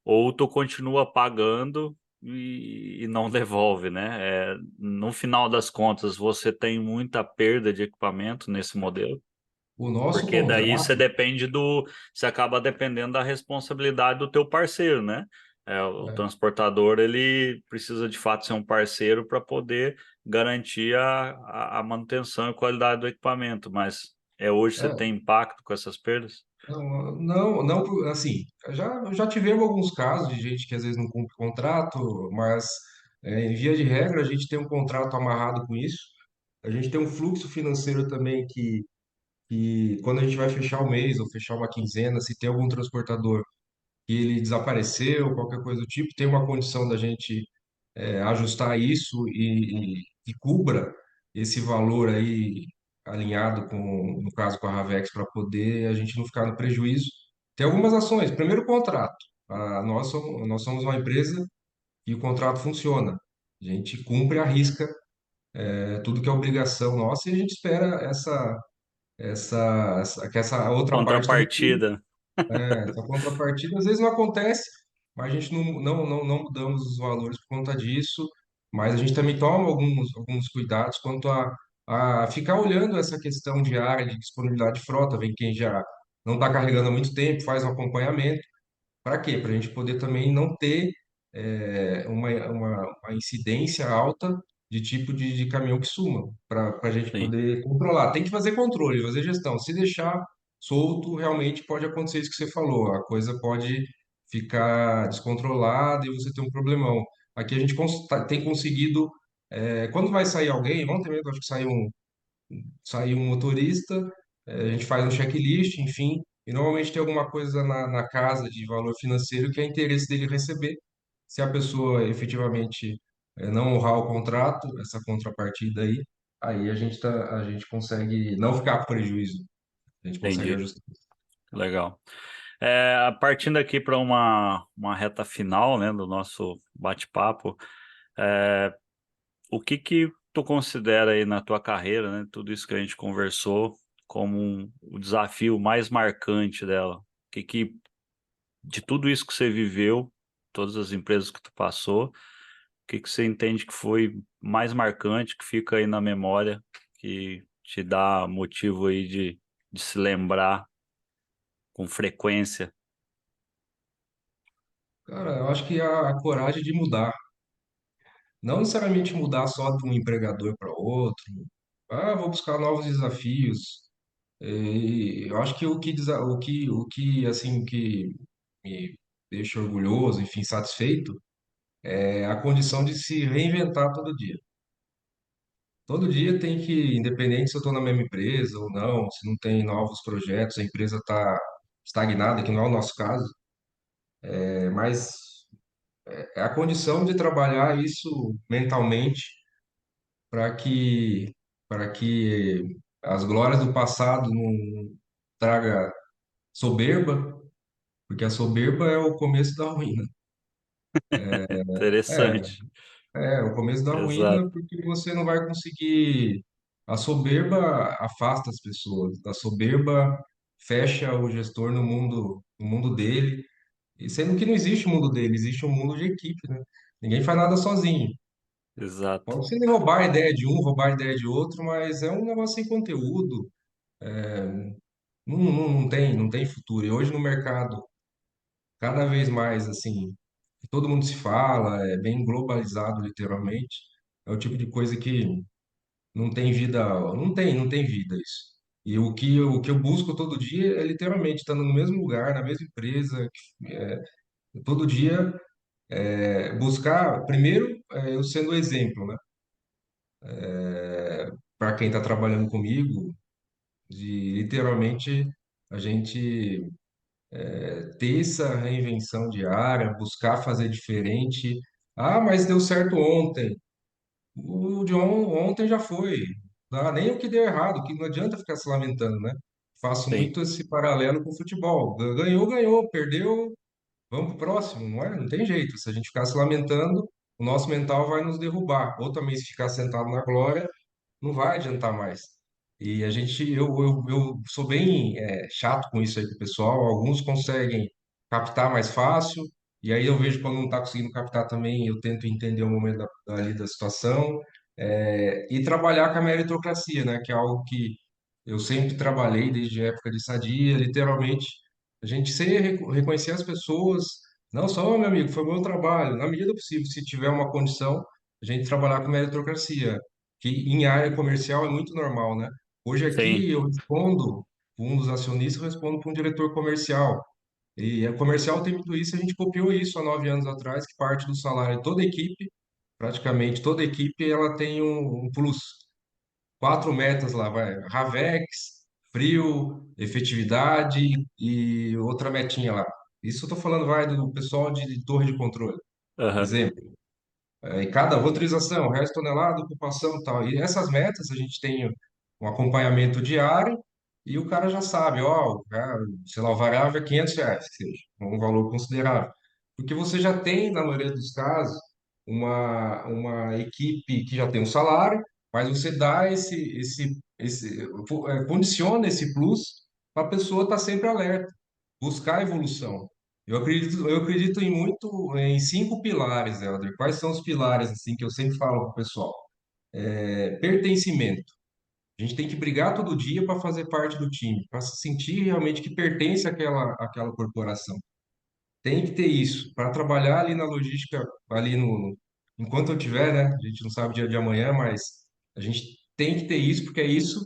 ou tu continua pagando e não devolve, né? No final das contas, você tem muita perda de equipamento nesse modelo. O nosso Porque daí você contrato, depende você acaba dependendo da responsabilidade do teu parceiro, né? O é, transportador, ele precisa de fato ser um parceiro para poder garantir a manutenção e qualidade do equipamento, mas hoje você é, tem impacto com essas perdas? assim, já tivemos alguns casos de gente que às vezes não cumpre contrato, mas em via de regra a gente tem um contrato amarrado com isso. A gente tem um fluxo financeiro também que quando a gente vai fechar o mês ou fechar uma quinzena, se tem algum transportador que ele desapareceu, qualquer coisa do tipo, tem uma condição da gente ajustar isso e cubra esse valor aí alinhado com, no caso com a Ravex, para poder a gente não ficar no prejuízo. Tem algumas ações. Primeiro, o contrato. Nós somos uma empresa e o contrato funciona. A gente cumpre à risca tudo que é obrigação nossa e a gente espera que essa outra parte também. Contrapartida, Essa contrapartida às vezes não acontece, mas a gente não mudamos os valores por conta disso, mas a gente também toma alguns cuidados quanto a ficar olhando essa questão diária de disponibilidade de frota, vem quem já não está carregando há muito tempo, faz um acompanhamento. Para quê? Para a gente poder também não ter uma incidência alta de tipo de caminhão que suma, para a gente sim, poder controlar. Tem que fazer controle, fazer gestão. Se deixar solto, realmente pode acontecer isso que você falou. A coisa pode ficar descontrolada e você ter um problemão. Aqui a gente tem conseguido, quando vai sair alguém, ontem mesmo acho que saiu um motorista, a gente faz um checklist, enfim, e normalmente tem alguma coisa na casa de valor financeiro que é interesse dele receber. Se a pessoa efetivamente não honrar o contrato, essa contrapartida aí a gente consegue não ficar com prejuízo, a gente consegue entendi. ajustar. Legal. Partindo aqui para uma reta final, né, do nosso bate-papo, é, o que que tu considera aí na tua carreira, né, tudo isso que a gente conversou, como o desafio mais marcante dela? O que de tudo isso que você viveu, todas as empresas que tu passou, o que que você entende que foi mais marcante, que fica aí na memória, que te dá motivo aí de se lembrar com frequência? Cara, eu acho que a coragem de mudar, não necessariamente mudar só de um empregador para outro, vou buscar novos desafios. E eu acho que assim, que me deixa orgulhoso, enfim, satisfeito, é a condição de se reinventar todo dia. Todo dia tem que, independente se eu estou na mesma empresa ou não, se não tem novos projetos, a empresa está estagnada, que não é o nosso caso, mas é a condição de trabalhar isso mentalmente para que, para que as glórias do passado não traga soberba, porque a soberba é o começo da ruína. É, Interessante. o começo da Exato, ruína porque você não vai conseguir. A soberba afasta as pessoas, a soberba fecha o gestor no mundo dele, e sendo que não existe o mundo dele, existe um mundo de equipe, né? Ninguém faz nada sozinho. exato, Pode ser roubar a ideia de um, roubar a ideia de outro, mas é um negócio sem conteúdo, não tem futuro. E hoje no mercado, cada vez mais, assim, todo mundo se fala, é bem globalizado, literalmente. É o tipo de coisa que não tem vida, não tem vida isso. E o que eu busco todo dia é literalmente estando no mesmo lugar, na mesma empresa, todo dia buscar, primeiro, eu sendo o exemplo, né? Para quem está trabalhando comigo, de literalmente a gente ter essa reinvenção diária, buscar fazer diferente. Ah, mas deu certo ontem. O de ontem já foi. Nem o que deu errado, que não adianta ficar se lamentando, né? Faço sim, muito esse paralelo com o futebol. Ganhou, ganhou, perdeu, vamos pro próximo, não é? Não tem jeito. Se a gente ficar se lamentando, o nosso mental vai nos derrubar. Ou também se ficar sentado na glória, não vai adiantar mais. E eu sou bem chato com isso aí com o pessoal. Alguns conseguem captar mais fácil, E aí eu vejo quando não está conseguindo captar também, eu tento entender o momento ali da situação, e trabalhar com a meritocracia, né? Que é algo que eu sempre trabalhei desde a época de Sadia, literalmente, a gente sempre reconhecer as pessoas, não só, "Ô, meu amigo, foi meu trabalho", na medida do possível, se tiver uma condição, a gente trabalhar com meritocracia, que em área comercial é muito normal, né? Hoje Sim. aqui eu respondo, um dos acionistas, eu respondo para um diretor comercial. E a comercial tem muito isso, a gente copiou isso há 9 anos atrás, que parte do salário de toda a equipe, praticamente toda a equipe, ela tem um plus. 4 metas lá, vai, Ravex, frio, efetividade e outra metinha lá. Isso eu tô falando, vai, do pessoal de torre de controle. Aham. Exemplo. E cada rotorização, resto tonelada, ocupação e tal. E essas metas a gente tem um acompanhamento diário e o cara já sabe, ó, sei lá, o variável é R$ 500, que seja, um valor considerável. Porque você já tem, na maioria dos casos, uma equipe que já tem um salário, mas você dá condiciona esse plus para a pessoa estar sempre alerta, buscar evolução. Eu acredito em 5 pilares, Helder. Quais são os pilares assim que eu sempre falo para o pessoal? Pertencimento. A gente tem que brigar todo dia para fazer parte do time, para se sentir realmente que pertence àquela corporação. Tem que ter isso para trabalhar ali na logística, ali enquanto eu tiver, né? A gente não sabe o dia de amanhã, mas a gente tem que ter isso porque é isso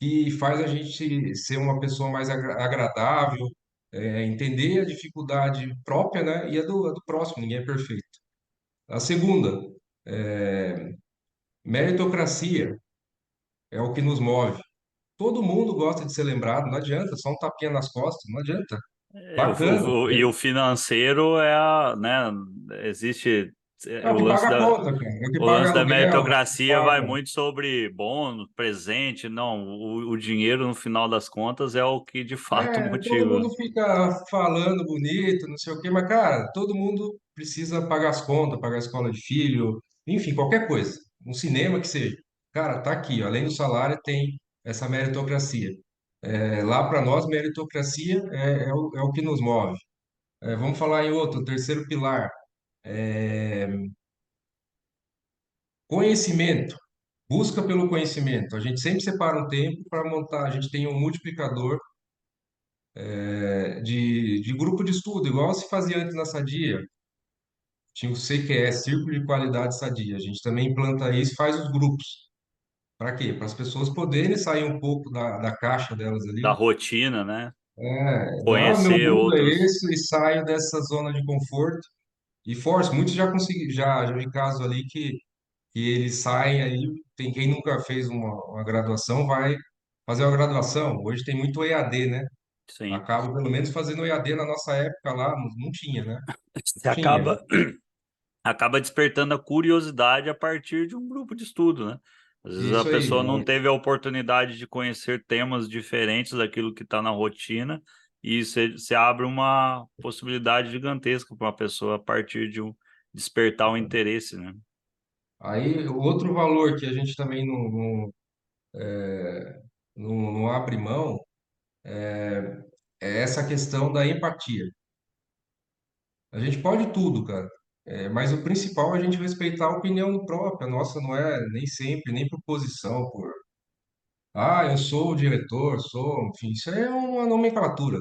que faz a gente ser uma pessoa mais agradável, entender a dificuldade própria, né, e a do próximo, ninguém é perfeito. A segunda, é, meritocracia é o que nos move. Todo mundo gosta de ser lembrado, não adianta, só um tapinha nas costas, não adianta. Bacana, E o financeiro né, existe é o o que lance paga a da conta, cara, é o que o paga lance da aluguel, é o que meritocracia vai paga. muito sobre bônus, presente, não, o dinheiro no final das contas é o que de fato Todo motiva. mundo fica falando bonito, não sei o quê, mas, cara, todo mundo precisa pagar as contas, pagar a escola de filho, enfim, qualquer coisa. Um cinema que seja. Cara, tá aqui, ó, além do salário, tem essa meritocracia. Lá para nós, meritocracia é o que nos move. Vamos falar em outro, terceiro pilar. É, conhecimento. Busca pelo conhecimento. A gente sempre separa um tempo para montar. A gente tem um multiplicador de grupo de estudo, igual se fazia antes na Sadia. Tinha o CQE, Círculo de Qualidade Sadia. A gente também implanta isso e faz os grupos. Para quê? Para as pessoas poderem sair um pouco da caixa delas Da ali. rotina, né? Meu Conhecer mundo é outros. esse e saio dessa zona de conforto e forço. Muitos já consegui, já vi casos ali que eles saem aí. Tem quem nunca fez uma graduação, vai fazer uma graduação. Hoje tem muito EAD, né? Sim. Acaba pelo menos fazendo EAD na nossa época lá, não tinha, né? Você Tinha. acaba despertando a curiosidade a partir de um grupo de estudo, né? Às vezes a Isso aí. pessoa não teve a oportunidade de conhecer temas diferentes daquilo que está na rotina, e você abre uma possibilidade gigantesca para uma pessoa a partir de despertar um interesse, né? Aí, o outro valor que a gente também não abre mão é essa questão da empatia. A gente pode tudo, cara. Mas o principal é a gente respeitar a opinião própria. Nossa, não é nem sempre, nem por posição, eu sou o diretor, enfim, isso é uma nomenclatura.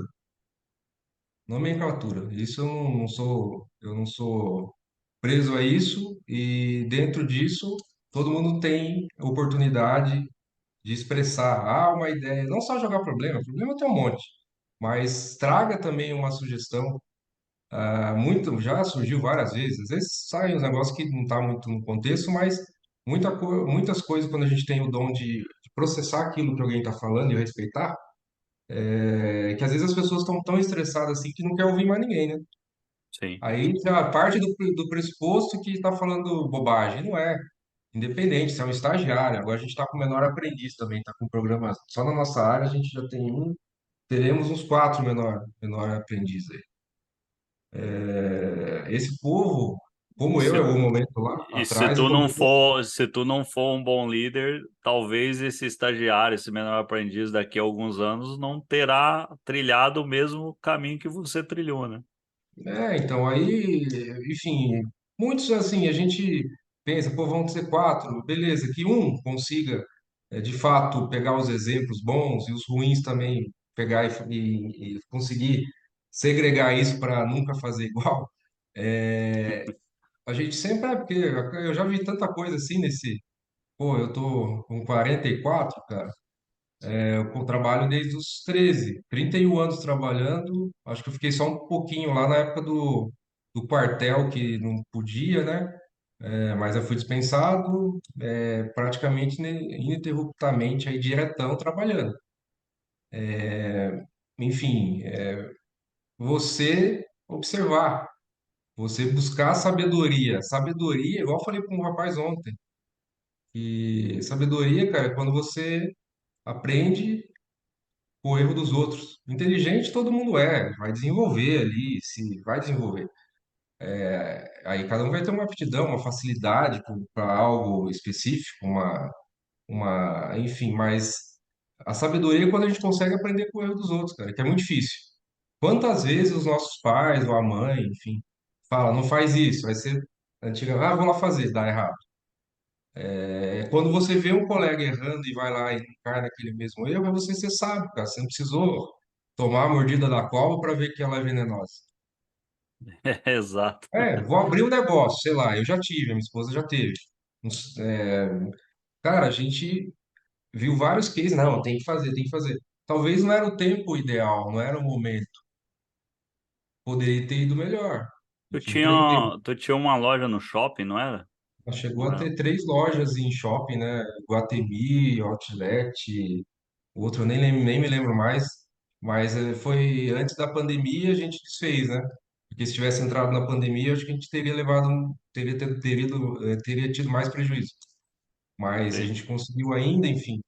Nomenclatura. Isso eu não sou preso a isso e dentro disso todo mundo tem oportunidade de expressar uma ideia, não só jogar problema tem um monte, mas traga também uma sugestão. Muito já surgiu várias vezes, às vezes saem uns negócios que não está muito no contexto, mas muitas coisas quando a gente tem o dom de processar aquilo que alguém está falando e respeitar, que às vezes as pessoas estão tão estressadas assim que não quer ouvir mais ninguém, né? Sim. Aí já parte do pressuposto que está falando bobagem, não é? Independente, se é um estagiário, agora a gente está com o menor aprendiz também, está com um programa só na nossa área, a gente já tem teremos uns 4 menor aprendiz aí. Esse povo, como eu, em algum momento lá E se atrás, tu não colocou. for, se tu não for um bom líder, talvez esse estagiário, esse menor aprendiz daqui a alguns anos não terá trilhado o mesmo caminho que você trilhou, né? Então, aí, enfim, muitos assim, a gente pensa, pô, vão ser quatro, beleza, que um consiga, de fato, pegar os exemplos bons e os ruins também pegar e conseguir segregar isso para nunca fazer igual. A gente sempre porque eu já vi tanta coisa assim pô, eu tô com 44, cara. Eu trabalho desde os 13, 31 anos trabalhando. Acho que eu fiquei só um pouquinho lá na época do quartel, que não podia, né? Mas eu fui dispensado, praticamente ininterruptamente, aí diretão trabalhando. Enfim, você observar, você buscar sabedoria. Sabedoria, igual eu falei para um rapaz ontem, que sabedoria, cara, é quando você aprende com o erro dos outros. Inteligente todo mundo vai desenvolver ali, se vai desenvolver. Aí cada um vai ter uma aptidão, uma facilidade para algo específico, enfim, mas a sabedoria é quando a gente consegue aprender com o erro dos outros, cara, que é muito difícil. Quantas vezes os nossos pais ou a mãe, enfim, fala, não faz isso, vai ser antiga, vou lá fazer, dá errado. Quando você vê um colega errando e vai lá e não cai naquele mesmo erro, é você sabe, cara. Você não precisou tomar a mordida da cobra para ver que ela é venenosa. Exato. Vou abrir um negócio, sei lá, eu já tive, a minha esposa já teve. Cara, a gente viu vários cases, não, tem que fazer, tem que fazer. Talvez não era o tempo ideal, não era o momento. Poderia ter ido melhor. A Tu gente empreendeu. tinha, tu tinha uma loja no shopping, não era? Ela chegou Ou a não? ter 3 lojas em shopping, né? Guatemi, Outlet. O outro eu nem me lembro mais, mas foi antes da pandemia a gente desfez, né? Porque se tivesse entrado na pandemia, eu acho que a gente teria levado, teria tido mais prejuízo. Mas a Sei. gente conseguiu ainda, enfim.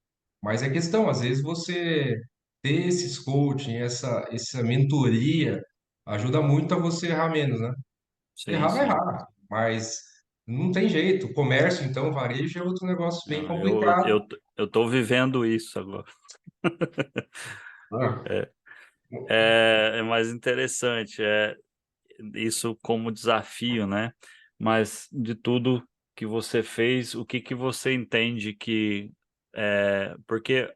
Mas é questão, às vezes você ter esses coaching, essa mentoria, ajuda muito a você errar menos, né? Sim, Errar vai sim. errar, mas não tem jeito. Comércio, então, varejo é outro negócio bem Não, complicado. eu tô vivendo isso agora. Ah, É, é mais interessante, isso como desafio, né? Mas de tudo que você fez, o que que você entende que porque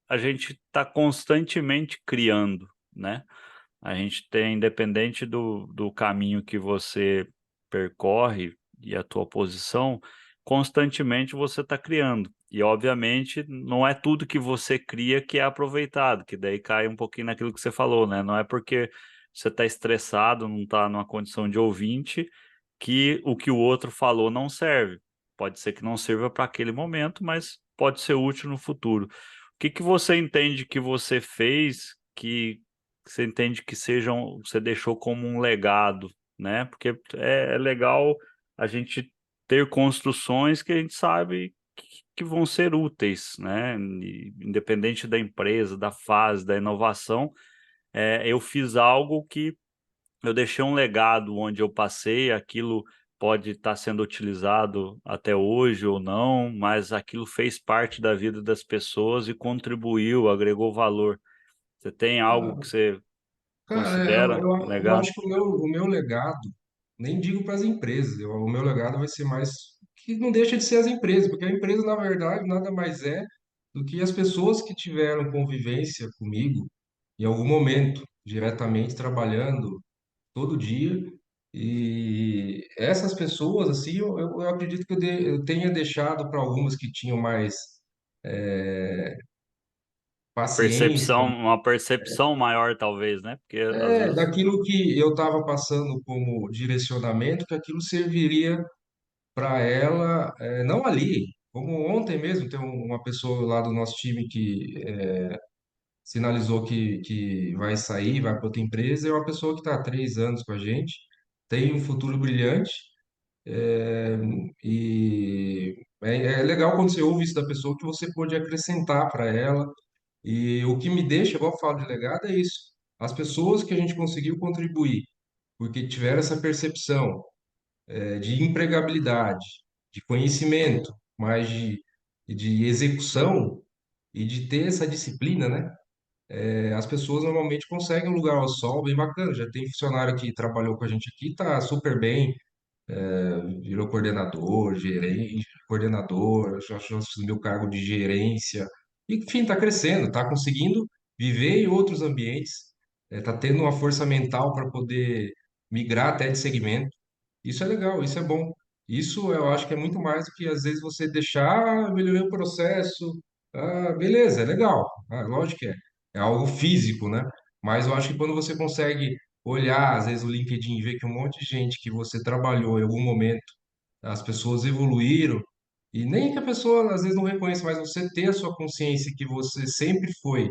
a gente está constantemente criando, né? A gente tem, independente do caminho que você percorre e a tua posição, constantemente você está criando. E, obviamente, não é tudo que você cria que é aproveitado, que daí cai um pouquinho naquilo que você falou, né? Não é porque você está estressado, não está numa condição de ouvinte, que o outro falou não serve. Pode ser que não sirva para aquele momento, mas pode ser útil no futuro. O que que você entende que você fez que você entende que sejam, você deixou como um legado, né? Porque é legal a gente ter construções que a gente sabe que vão ser úteis, né? Independente da empresa, da fase, da inovação, eu fiz algo que eu deixei um legado onde eu passei, aquilo pode estar sendo utilizado até hoje ou não, mas aquilo fez parte da vida das pessoas e contribuiu, agregou valor. Você tem algo que você cara, considera um eu legado? acho que o meu legado, nem digo para as empresas, o meu legado vai ser mais que não deixa de ser as empresas, porque a empresa, na verdade, nada mais é do que as pessoas que tiveram convivência comigo em algum momento, diretamente trabalhando todo dia. E essas pessoas, assim, eu acredito que eu tenha deixado para algumas que tinham mais paciência, Uma percepção maior, talvez, né? Porque às vezes. daquilo que eu estava passando como direcionamento, que aquilo serviria para ela, não ali, como ontem mesmo, tem uma pessoa lá do nosso time que sinalizou que vai sair, vai para outra empresa, é uma pessoa que está há 3 anos com a gente, tem um futuro brilhante, é, e é legal quando você ouve isso da pessoa que você pode acrescentar para ela. E o que me deixa, igual eu falo de legado, é isso. As pessoas que a gente conseguiu contribuir, porque tiveram essa percepção, de empregabilidade, de conhecimento, mas de execução e de ter essa disciplina, né? as pessoas normalmente conseguem um lugar ao sol bem bacana. Já tem funcionário que trabalhou com a gente aqui, tá super bem, virou coordenador, gerente, coordenador, já assumiu o cargo de gerência. Enfim, está crescendo, está conseguindo viver em outros ambientes, está tendo uma força mental para poder migrar até de segmento. Isso é legal, isso é bom. Isso eu acho que é muito mais do que às vezes você deixar, melhorar o processo. Beleza, é legal. Lógico que é. É algo físico, né? Mas eu acho que quando você consegue olhar, às vezes, o LinkedIn e ver que um monte de gente que você trabalhou em algum momento, as pessoas evoluíram, e nem que a pessoa às vezes não reconheça, mas você ter a sua consciência que você sempre foi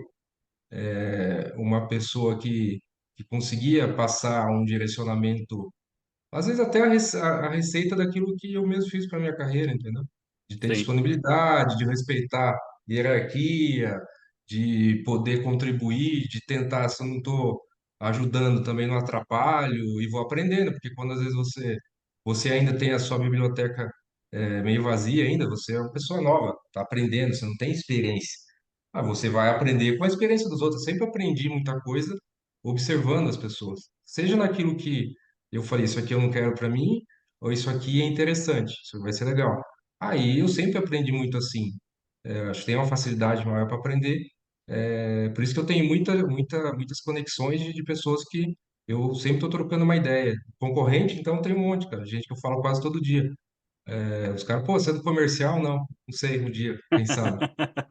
uma pessoa que conseguia passar um direcionamento, às vezes até a receita daquilo que eu mesmo fiz para minha carreira, entendeu? De ter Sim. disponibilidade, de respeitar hierarquia, de poder contribuir, de tentar, se eu não estou ajudando, também não atrapalho e vou aprendendo, porque quando às vezes você ainda tem a sua biblioteca meio vazia ainda, você é uma pessoa nova, está aprendendo, você não tem experiência. Você vai aprender com a experiência dos outros. Eu sempre aprendi muita coisa observando as pessoas, seja naquilo que eu falei, isso aqui eu não quero para mim, ou isso aqui é interessante, isso vai ser legal. Aí eu sempre aprendi muito assim. Acho que tenho uma facilidade maior para aprender. Por isso que eu tenho muitas conexões de pessoas que eu sempre estou trocando uma ideia. Concorrente, então, tem um monte, cara. Gente que eu falo quase todo dia. Os caras, pô, você é do comercial? Não, não sei, um dia, quem sabe.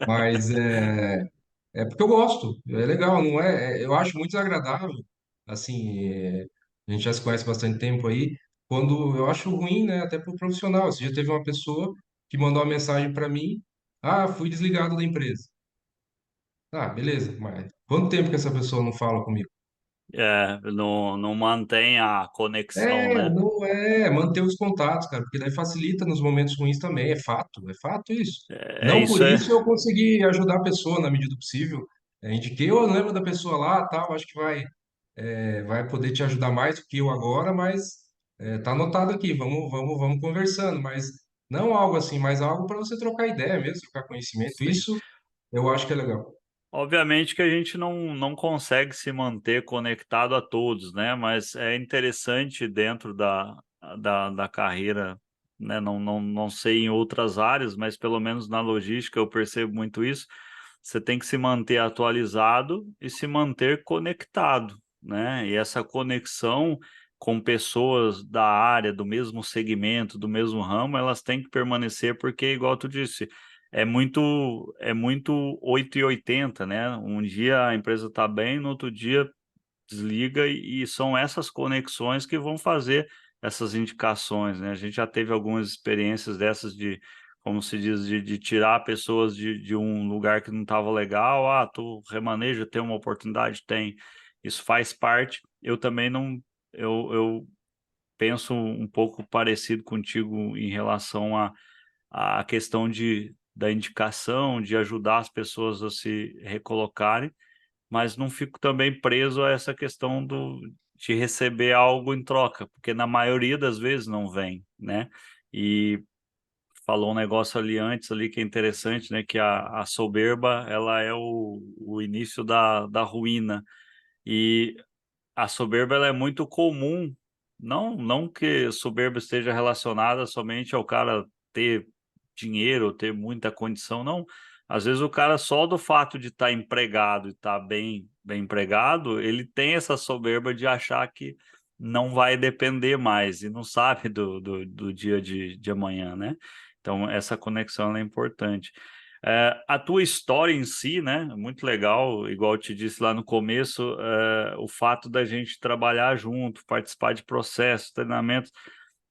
Mas é porque eu gosto, é legal, não é? Eu acho muito desagradável, assim, a gente já se conhece há bastante tempo aí, quando eu acho ruim, né, até para o profissional. Você já teve uma pessoa que mandou uma mensagem para mim, fui desligado da empresa. Beleza, mas quanto tempo que essa pessoa não fala comigo? Não mantém a conexão, né? Não manter os contatos, cara, porque daí facilita nos momentos ruins também, é fato isso. Não por Isso é. isso eu consegui ajudar a pessoa na medida do possível. Indiquei o lembro da pessoa lá, tal, acho que vai poder te ajudar mais do que eu agora, mas tá anotado aqui, vamos conversando, mas não algo assim, mas algo para você trocar ideia mesmo, trocar conhecimento. Sim. Isso eu acho que é legal. Obviamente que a gente não consegue se manter conectado a todos, né? Mas é interessante dentro da carreira, né? Não sei em outras áreas, mas pelo menos na logística eu percebo muito isso. Você tem que se manter atualizado e se manter conectado, né? E essa conexão com pessoas da área, do mesmo segmento, do mesmo ramo, elas têm que permanecer, porque, igual tu disse, é muito 8 e 80, né? Um dia a empresa está bem, no outro dia desliga, e são essas conexões que vão fazer essas indicações, né? A gente já teve algumas experiências dessas de, como se diz, de tirar pessoas de um lugar que não estava legal. Tu remaneja, tem uma oportunidade, tem. Isso faz parte. Eu também não, eu penso um pouco parecido contigo em relação a questão da indicação, de ajudar as pessoas a se recolocarem, mas não fico também preso a essa questão de receber algo em troca, porque na maioria das vezes não vem, né? E falou um negócio ali antes ali que é interessante, né? Que a soberba, ela é o início da ruína. E a soberba, ela é muito comum, não que soberba esteja relacionada somente ao cara ter dinheiro, ter muita condição, não. Às vezes o cara, só do fato de estar empregado e estar bem empregado, ele tem essa soberba de achar que não vai depender mais e não sabe do dia de amanhã, né? Então, essa conexão ela é importante. A tua história em si, né? Muito legal, igual eu te disse lá no começo, o fato da gente trabalhar junto, participar de processos, treinamentos,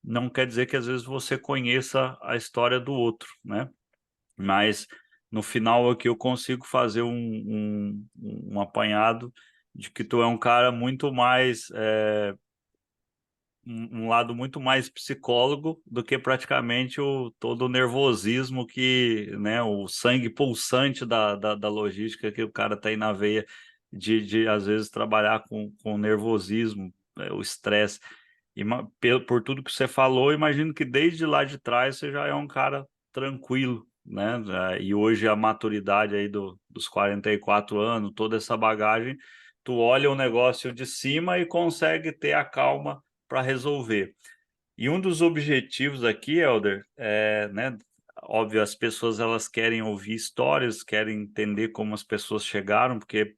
não quer dizer que às vezes você conheça a história do outro, né? Mas no final aqui eu consigo fazer um apanhado de que tu é um cara muito mais um lado muito mais psicólogo do que praticamente todo o nervosismo que, né, o sangue pulsante da logística que o cara tá aí na veia de às vezes trabalhar com nervosismo, o estresse. E por tudo que você falou, imagino que desde lá de trás você já é um cara tranquilo, né? E hoje a maturidade aí dos 44 anos, toda essa bagagem, tu olha o negócio de cima e consegue ter a calma para resolver. E um dos objetivos aqui, Helder, né? Óbvio, as pessoas elas querem ouvir histórias, querem entender como as pessoas chegaram, porque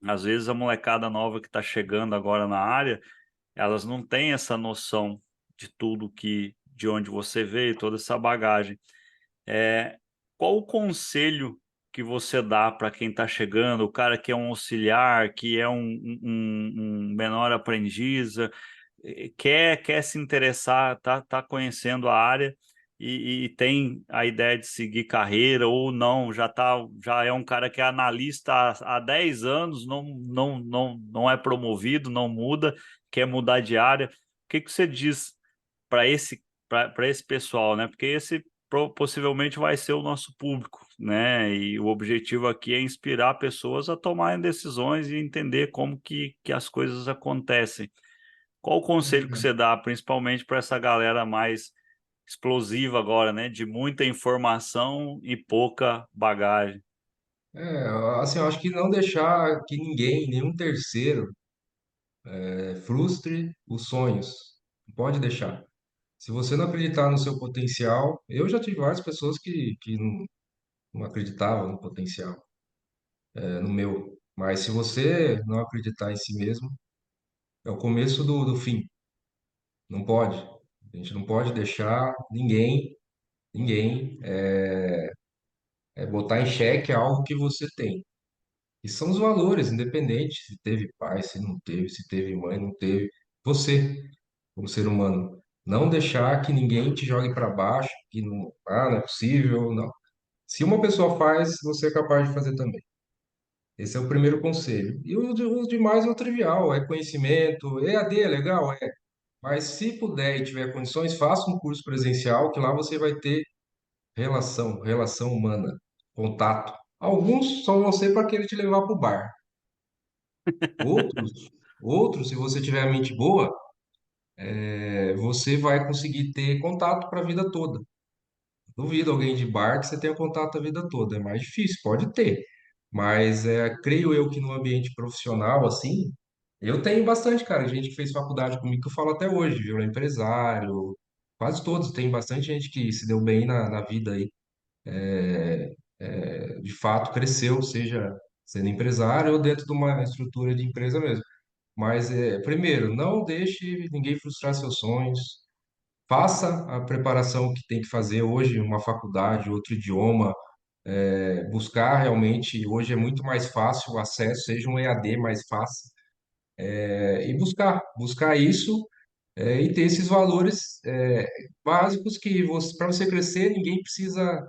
às vezes a molecada nova que está chegando agora na área, elas não têm essa noção de tudo de onde você veio, toda essa bagagem. É, qual o conselho que você dá para quem está chegando, o cara que é um auxiliar, que é um menor aprendiz, quer se interessar, tá conhecendo a área e tem a ideia de seguir carreira ou não, já é um cara que é analista há 10 anos, não é promovido, não muda, quer mudar de área. O que que você diz para esse pessoal, né? Porque esse possivelmente vai ser o nosso público, né? E o objetivo aqui é inspirar pessoas a tomarem decisões e entender como que as coisas acontecem. Qual o conselho que você dá, principalmente para essa galera mais explosiva agora, né? De muita informação e pouca bagagem. É, assim, eu acho que não deixar que ninguém, nenhum terceiro, frustre os sonhos. Não pode deixar. Se você não acreditar no seu potencial, eu já tive várias pessoas que não acreditavam no potencial, no meu. Mas se você não acreditar em si mesmo, é o começo do fim. Não pode. A gente não pode deixar ninguém botar em xeque algo que você tem. E são os valores, independente se teve pai, se não teve, se teve mãe, não teve. Você, como ser humano, não deixar que ninguém te jogue para baixo, que não, não é possível, não. Se uma pessoa faz, você é capaz de fazer também. Esse é o primeiro conselho. E o demais é o trivial, é conhecimento, EAD é legal, é. Mas se puder e tiver condições, faça um curso presencial, que lá você vai ter relação humana, contato. Alguns só vão ser para querer te levar para o bar. Outros, outros, se você tiver a mente boa, você vai conseguir ter contato para a vida toda. Duvido alguém de bar que você tenha contato a vida toda. É mais difícil, pode ter. Mas creio eu que no ambiente profissional, assim, eu tenho bastante, cara, gente que fez faculdade comigo que eu falo até hoje, virou empresário, quase todos. Tem bastante gente que se deu bem na vida aí. De fato, cresceu, seja sendo empresário ou dentro de uma estrutura de empresa mesmo. Mas, primeiro, não deixe ninguém frustrar seus sonhos. Faça a preparação que tem que fazer hoje, uma faculdade, outro idioma, buscar realmente. Hoje é muito mais fácil o acesso, seja um EAD mais fácil, e buscar isso, e ter esses valores, básicos que para você crescer, ninguém precisa,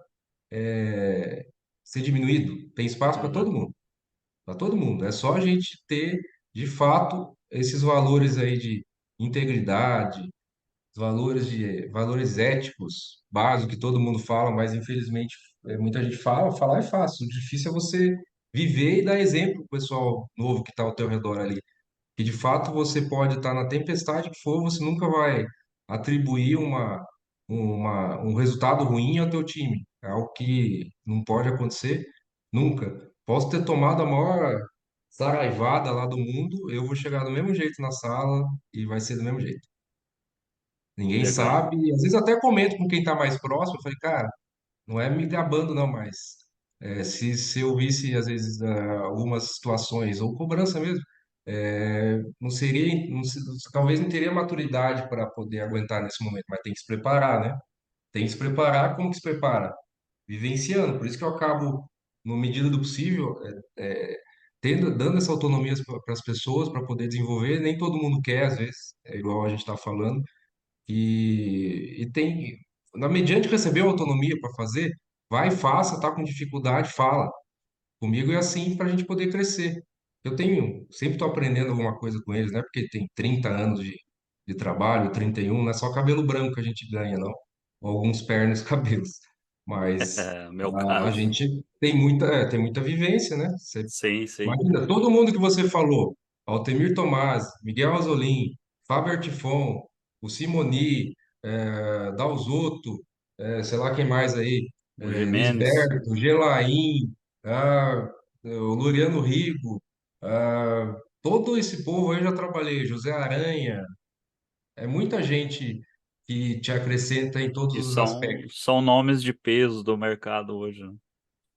ser diminuído. Tem espaço para todo Uhum. mundo, para todo mundo. É só a gente ter, de fato, esses valores aí de integridade, valores éticos básicos que todo mundo fala, mas infelizmente muita gente falar é fácil. O difícil é você viver e dar exemplo pro pessoal novo que está ao teu redor ali. Que de fato você pode estar na tempestade que for, você nunca vai atribuir um resultado ruim ao teu time. É algo que não pode acontecer nunca. Posso ter tomado a maior saraivada lá do mundo, eu vou chegar do mesmo jeito na sala e vai ser do mesmo jeito. Ninguém Legal. sabe, às vezes até comento com quem está mais próximo, eu falei, cara, não é me gabando não, mas se eu visse às vezes algumas situações, ou cobrança mesmo, não seria, talvez não teria maturidade para poder aguentar nesse momento, mas tem que se preparar, né? Tem que se preparar, como que se prepara? Vivenciando, por isso que eu acabo, na medida do possível, dando essa autonomia para as pessoas para poder desenvolver, nem todo mundo quer, às vezes, é igual a gente está falando, na mediante receber autonomia para fazer, vai, faça, tá com dificuldade, fala. Comigo é assim para a gente poder crescer. Sempre estou aprendendo alguma coisa com eles, né? Porque tem 30 anos de trabalho, 31, não é só cabelo branco que a gente ganha, não. Ou alguns pernas cabelos. Mas Meu a caso. gente tem muita vivência, né? Sim, sim. Imagina, todo mundo que você falou, Altemir Tomás, Miguel Azzolin, Fábio Artifon, o Simoni, Dalzotto, sei lá quem mais aí. O Jimenez, Lisberto, Gelaim, o Luriano Rigo, todo esse povo aí eu já trabalhei, José Aranha, é muita gente que te acrescenta em todos que os aspectos. são nomes de peso do mercado hoje, né?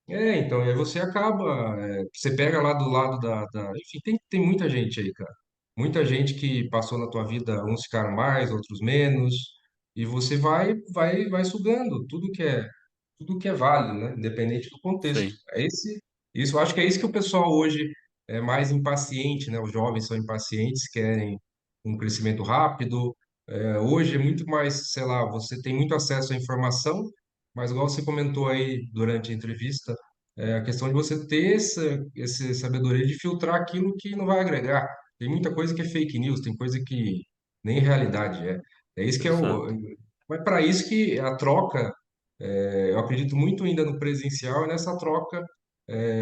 Então, e aí você acaba, você pega lá do lado enfim, tem muita gente aí, cara. Muita gente que passou na tua vida, uns ficaram mais, outros menos, e você vai sugando tudo que é válido, né? Independente do contexto. Sim, Isso, eu acho que é isso que o pessoal hoje é mais impaciente, né? Os jovens são impacientes, querem um crescimento rápido. Hoje é muito mais, sei lá, você tem muito acesso à informação, mas igual você comentou aí durante a entrevista, a questão de você ter essa sabedoria de filtrar aquilo que não vai agregar. Tem muita coisa que é fake news, tem coisa que nem realidade é. É isso que é o. exato. Mas para isso que a troca, eu acredito muito ainda no presencial e nessa troca,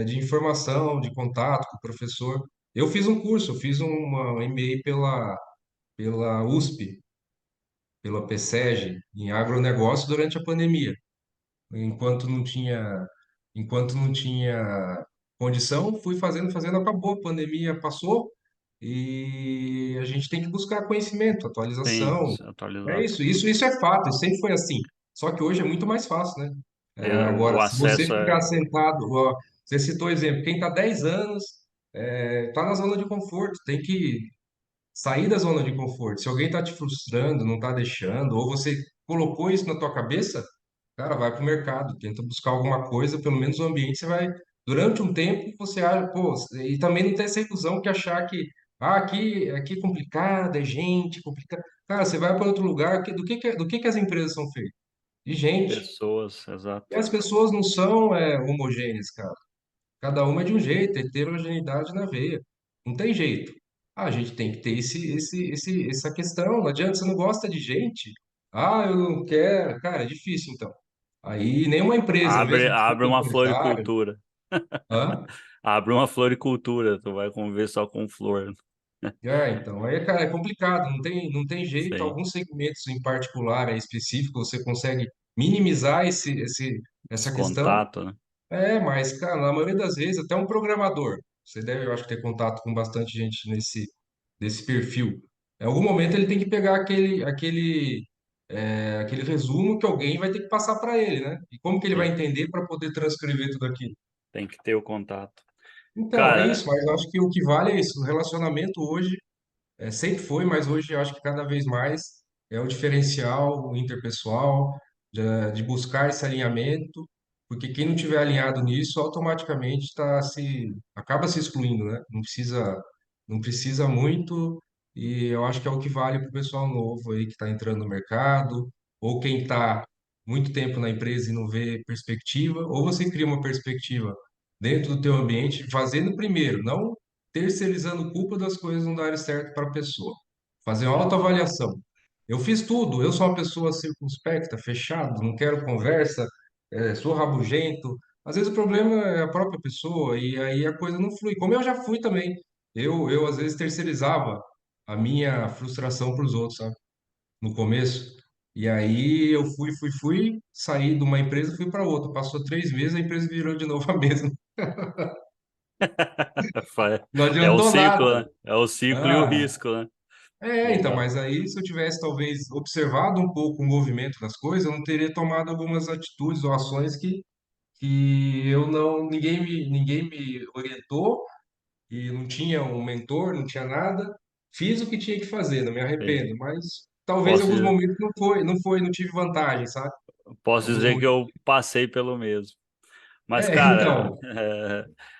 de informação, de contato com o professor. Eu fiz um curso, eu fiz uma MBA pela USP, pela PSEG, em agronegócio durante a pandemia. Enquanto não tinha, enquanto não tinha condição, fui fazendo, acabou, a pandemia passou e a gente tem que buscar conhecimento, Sim, atualização. se É atualizar. isso é fato, isso sempre foi assim. Só que hoje é muito mais fácil, né? O Agora, se você acesso ficar é sentado, ó, você citou exemplo, quem está 10 anos está na zona de conforto, tem que sair da zona de conforto. Se alguém está te frustrando, não está deixando, ou você colocou isso na tua cabeça, cara, vai para o mercado, tenta buscar alguma coisa, pelo menos o ambiente você vai. Durante um tempo você acha, pô, e também não tem essa ilusão que achar que aqui é complicado, é gente complicada. Cara, você vai para outro lugar, do que as empresas são feitas? De gente. pessoas, E exato. as pessoas não são homogêneas, cara. Cada uma é de um jeito, é heterogeneidade na veia. Não tem jeito. A gente tem que ter essa questão. Não adianta, você não gosta de gente. Eu não quero. Cara, é difícil então. Aí nenhuma empresa, mesmo que Abre seja uma empresário. floricultura. Hã? Abre uma floricultura, tu vai conviver só com flor. Então, aí, cara, é complicado, não tem jeito. Sim, Alguns segmentos em particular, específico, você consegue minimizar essa esse questão. contato, né? Mas, cara, na maioria das vezes, até um programador, você deve, eu acho, ter contato com bastante gente desse perfil. Em algum momento ele tem que pegar aquele resumo que alguém vai ter que passar para ele, né? E como que ele vai Sim, entender para poder transcrever tudo aquilo? tem que ter o contato. Então, é Cara, isso, mas eu acho que o que vale é isso. O relacionamento hoje sempre foi, mas hoje eu acho que cada vez mais é o diferencial interpessoal, de buscar esse alinhamento, porque quem não tiver alinhado nisso automaticamente acaba se excluindo, né? Não precisa muito, e eu acho que é o que vale para o pessoal novo aí que está entrando no mercado, ou quem está muito tempo na empresa e não vê perspectiva, ou você cria uma perspectiva dentro do teu ambiente, fazendo primeiro, não terceirizando culpa das coisas não darem certo para a pessoa. Fazer uma exato. autoavaliação. Eu fiz tudo, eu sou uma pessoa circunspecta, fechado, não quero conversa, sou rabugento. Às vezes o problema é a própria pessoa e aí a coisa não flui. Como eu já fui também. Eu às vezes terceirizava a minha frustração para os outros, sabe? No começo. E aí eu fui, saí de uma empresa, fui para outra. Passou 3 meses, a empresa virou de novo a mesma. Não É o adiantou ciclo, nada. né? É o ciclo e o Ah, risco, né? Não então, dá. mas aí se eu tivesse talvez observado um pouco o movimento das coisas, eu não teria tomado algumas atitudes ou ações que eu não, ninguém me orientou e não tinha um mentor, não tinha nada. Fiz o que tinha que fazer, não me Sim. arrependo, mas talvez em Posso, alguns dizer- momentos não tive vantagem, sabe? Em posso alguns dizer que momentos. eu passei pelo mesmo. Mas, cara, Então,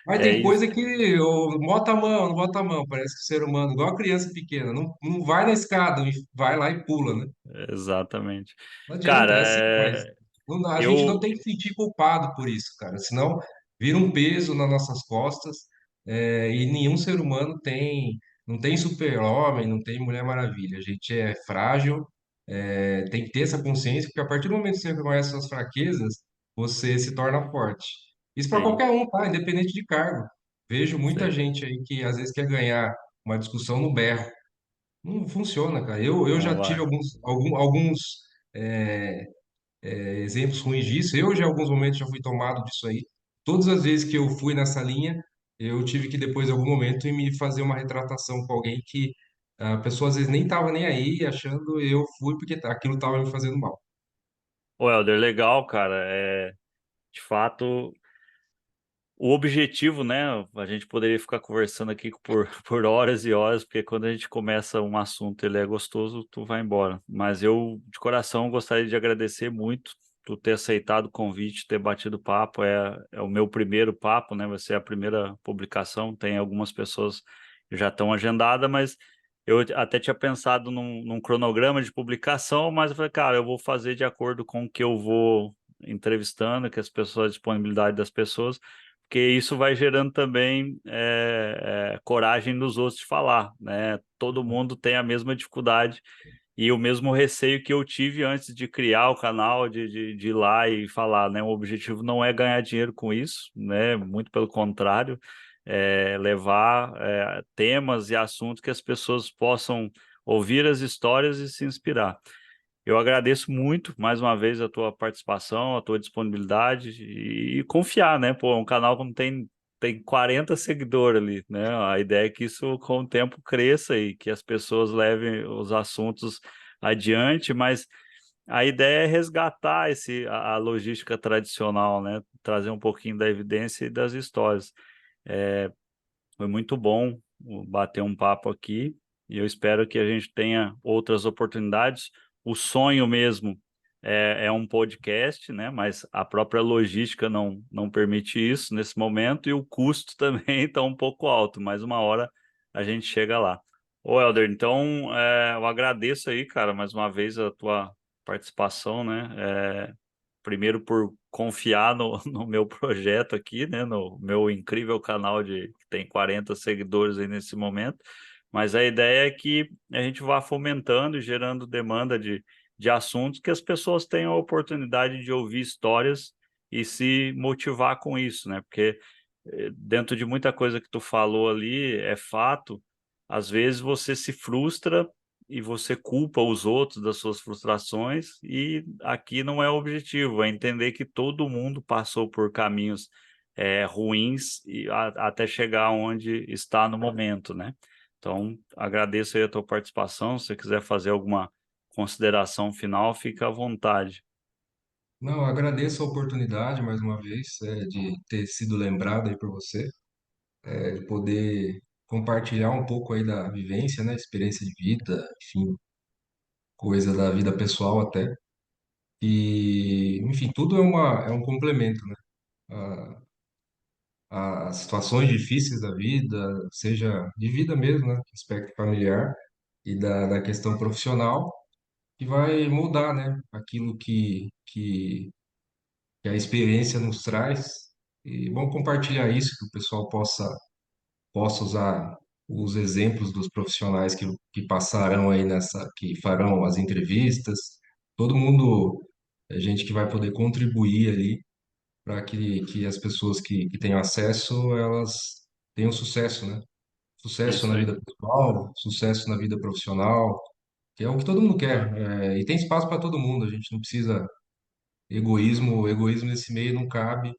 mas é tem isso. coisa que eu bota a mão, não bota a mão, parece que o ser humano, igual a criança pequena, não vai na escada, vai lá e pula, né? Exatamente. Não Cara, adianta, é assim, mas a gente não eu tem que se sentir culpado por isso, cara. Senão vira um peso nas nossas costas, e nenhum ser humano não tem super-homem, não tem Mulher Maravilha. A gente é frágil, tem que ter essa consciência, porque a partir do momento que você reconhece suas fraquezas, você se torna forte. Isso para sim, qualquer um, tá? Independente de cargo. Vejo muita sim. gente aí que às vezes quer ganhar uma discussão no berro. Não funciona, cara. Eu Não já tive vai. alguns exemplos ruins disso. Eu, já, em alguns momentos, já fui tomado disso aí. Todas as vezes que eu fui nessa linha, eu tive que, depois, em algum momento, me fazer uma retratação com alguém que a pessoa, às vezes, nem estava nem aí, achando eu fui porque aquilo estava me fazendo mal. Ô, Helder, legal, cara. De fato, o objetivo, né? A gente poderia ficar conversando aqui por, por horas e horas, porque quando a gente começa um assunto, ele é gostoso, tu vai embora. Mas eu, de coração, gostaria de agradecer muito tu ter aceitado o convite, ter batido papo. É o meu primeiro papo, né? Vai ser a primeira publicação. Tem algumas pessoas que já estão agendadas, mas eu até tinha pensado num cronograma de publicação, mas eu falei, cara, eu vou fazer de acordo com o que eu vou entrevistando, que as pessoas, a disponibilidade das pessoas, porque isso vai gerando também coragem nos outros de falar, né? Todo mundo tem a mesma dificuldade e o mesmo receio que eu tive antes de criar o canal, de ir lá e falar, né? O objetivo não é ganhar dinheiro com isso, né? Muito pelo contrário, levar temas e assuntos que as pessoas possam ouvir as histórias e se inspirar. Eu agradeço muito, mais uma vez, a tua participação, a tua disponibilidade e confiar, né? Pô, é um canal que não tem 40 seguidores ali, né? A ideia é que isso, com o tempo, cresça e que as pessoas levem os assuntos adiante, mas a ideia é resgatar a logística tradicional, né? Trazer um pouquinho da evidência e das histórias. Foi muito bom bater um papo aqui e eu espero que a gente tenha outras oportunidades. O sonho mesmo é um podcast, né? Mas a própria logística não permite isso nesse momento e o custo também está um pouco alto, mas uma hora a gente chega lá. Ô, Helder, então eu agradeço aí, cara, mais uma vez a tua participação, né? Primeiro por confiar no meu projeto aqui, né, no meu incrível canal que tem 40 seguidores aí nesse momento, mas a ideia é que a gente vá fomentando e gerando demanda de assuntos que as pessoas tenham a oportunidade de ouvir histórias e se motivar com isso, né? Porque dentro de muita coisa que tu falou ali, é fato, às vezes você se frustra e você culpa os outros das suas frustrações, e aqui não é o objetivo, é entender que todo mundo passou por caminhos ruins até chegar onde está no momento, né? Então, agradeço aí a tua participação. Se você quiser fazer alguma consideração final, fica à vontade. Não, eu agradeço a oportunidade, mais uma vez, de ter sido lembrado aí por você, de poder compartilhar um pouco aí da vivência, né, experiência de vida, enfim, coisa da vida pessoal até. E, enfim, tudo é um complemento, né? As situações difíceis da vida, seja de vida mesmo, né? Aspecto familiar e da questão profissional, que vai mudar, né? Aquilo que a experiência nos traz. E bom compartilhar isso, que o pessoal possa usar os exemplos dos profissionais que passarão aí que farão as entrevistas. Todo mundo, é gente que vai poder contribuir ali para que as pessoas que tenham acesso, elas tenham sucesso, né? Sucesso Isso na aí. vida pessoal, sucesso na vida profissional, que é o que todo mundo quer. E tem espaço para todo mundo, a gente não precisa egoísmo nesse meio não cabe.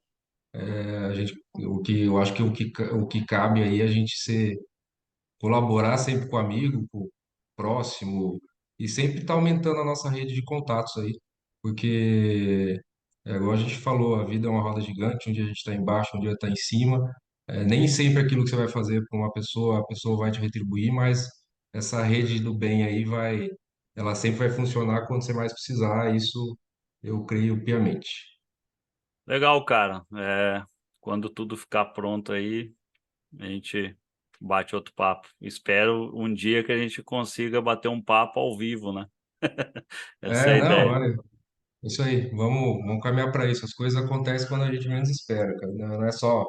A gente, o que eu acho que o que cabe aí é a gente colaborar sempre com o amigo, com o próximo, e sempre estar aumentando a nossa rede de contatos aí, porque, igual a gente falou, a vida é uma roda gigante, um dia a gente está embaixo, um dia está em cima. Nem sempre aquilo que você vai fazer para uma pessoa, a pessoa vai te retribuir, mas essa rede do bem aí ela sempre vai funcionar quando você mais precisar, isso eu creio piamente. Legal, cara. Quando tudo ficar pronto aí, a gente bate outro papo. Espero um dia que a gente consiga bater um papo ao vivo, né? Essa é a Não, ideia. olha, isso aí, vamos caminhar para isso. As coisas acontecem quando a gente menos espera, cara. Não é só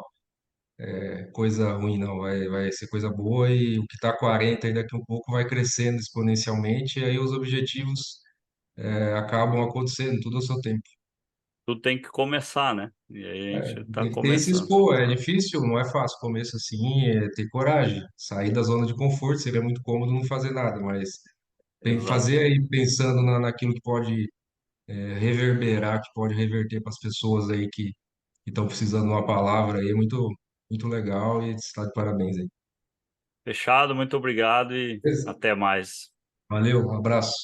coisa ruim, não. Vai ser coisa boa e o que está 40 aí daqui a um pouco vai crescendo exponencialmente e aí os objetivos acabam acontecendo, tudo ao seu tempo. Tudo tem que começar, né? E aí a gente está Tem que ter esse começando. expor, é difícil, não é fácil. Começo assim, é ter coragem. Sair da zona de conforto seria muito cômodo não fazer nada, mas tem que Exato. fazer aí pensando naquilo que pode. reverberar, que pode reverter para as pessoas aí que estão precisando de uma palavra aí, muito legal e está de parabéns aí. Fechado, muito obrigado e até mais. Valeu, um abraço.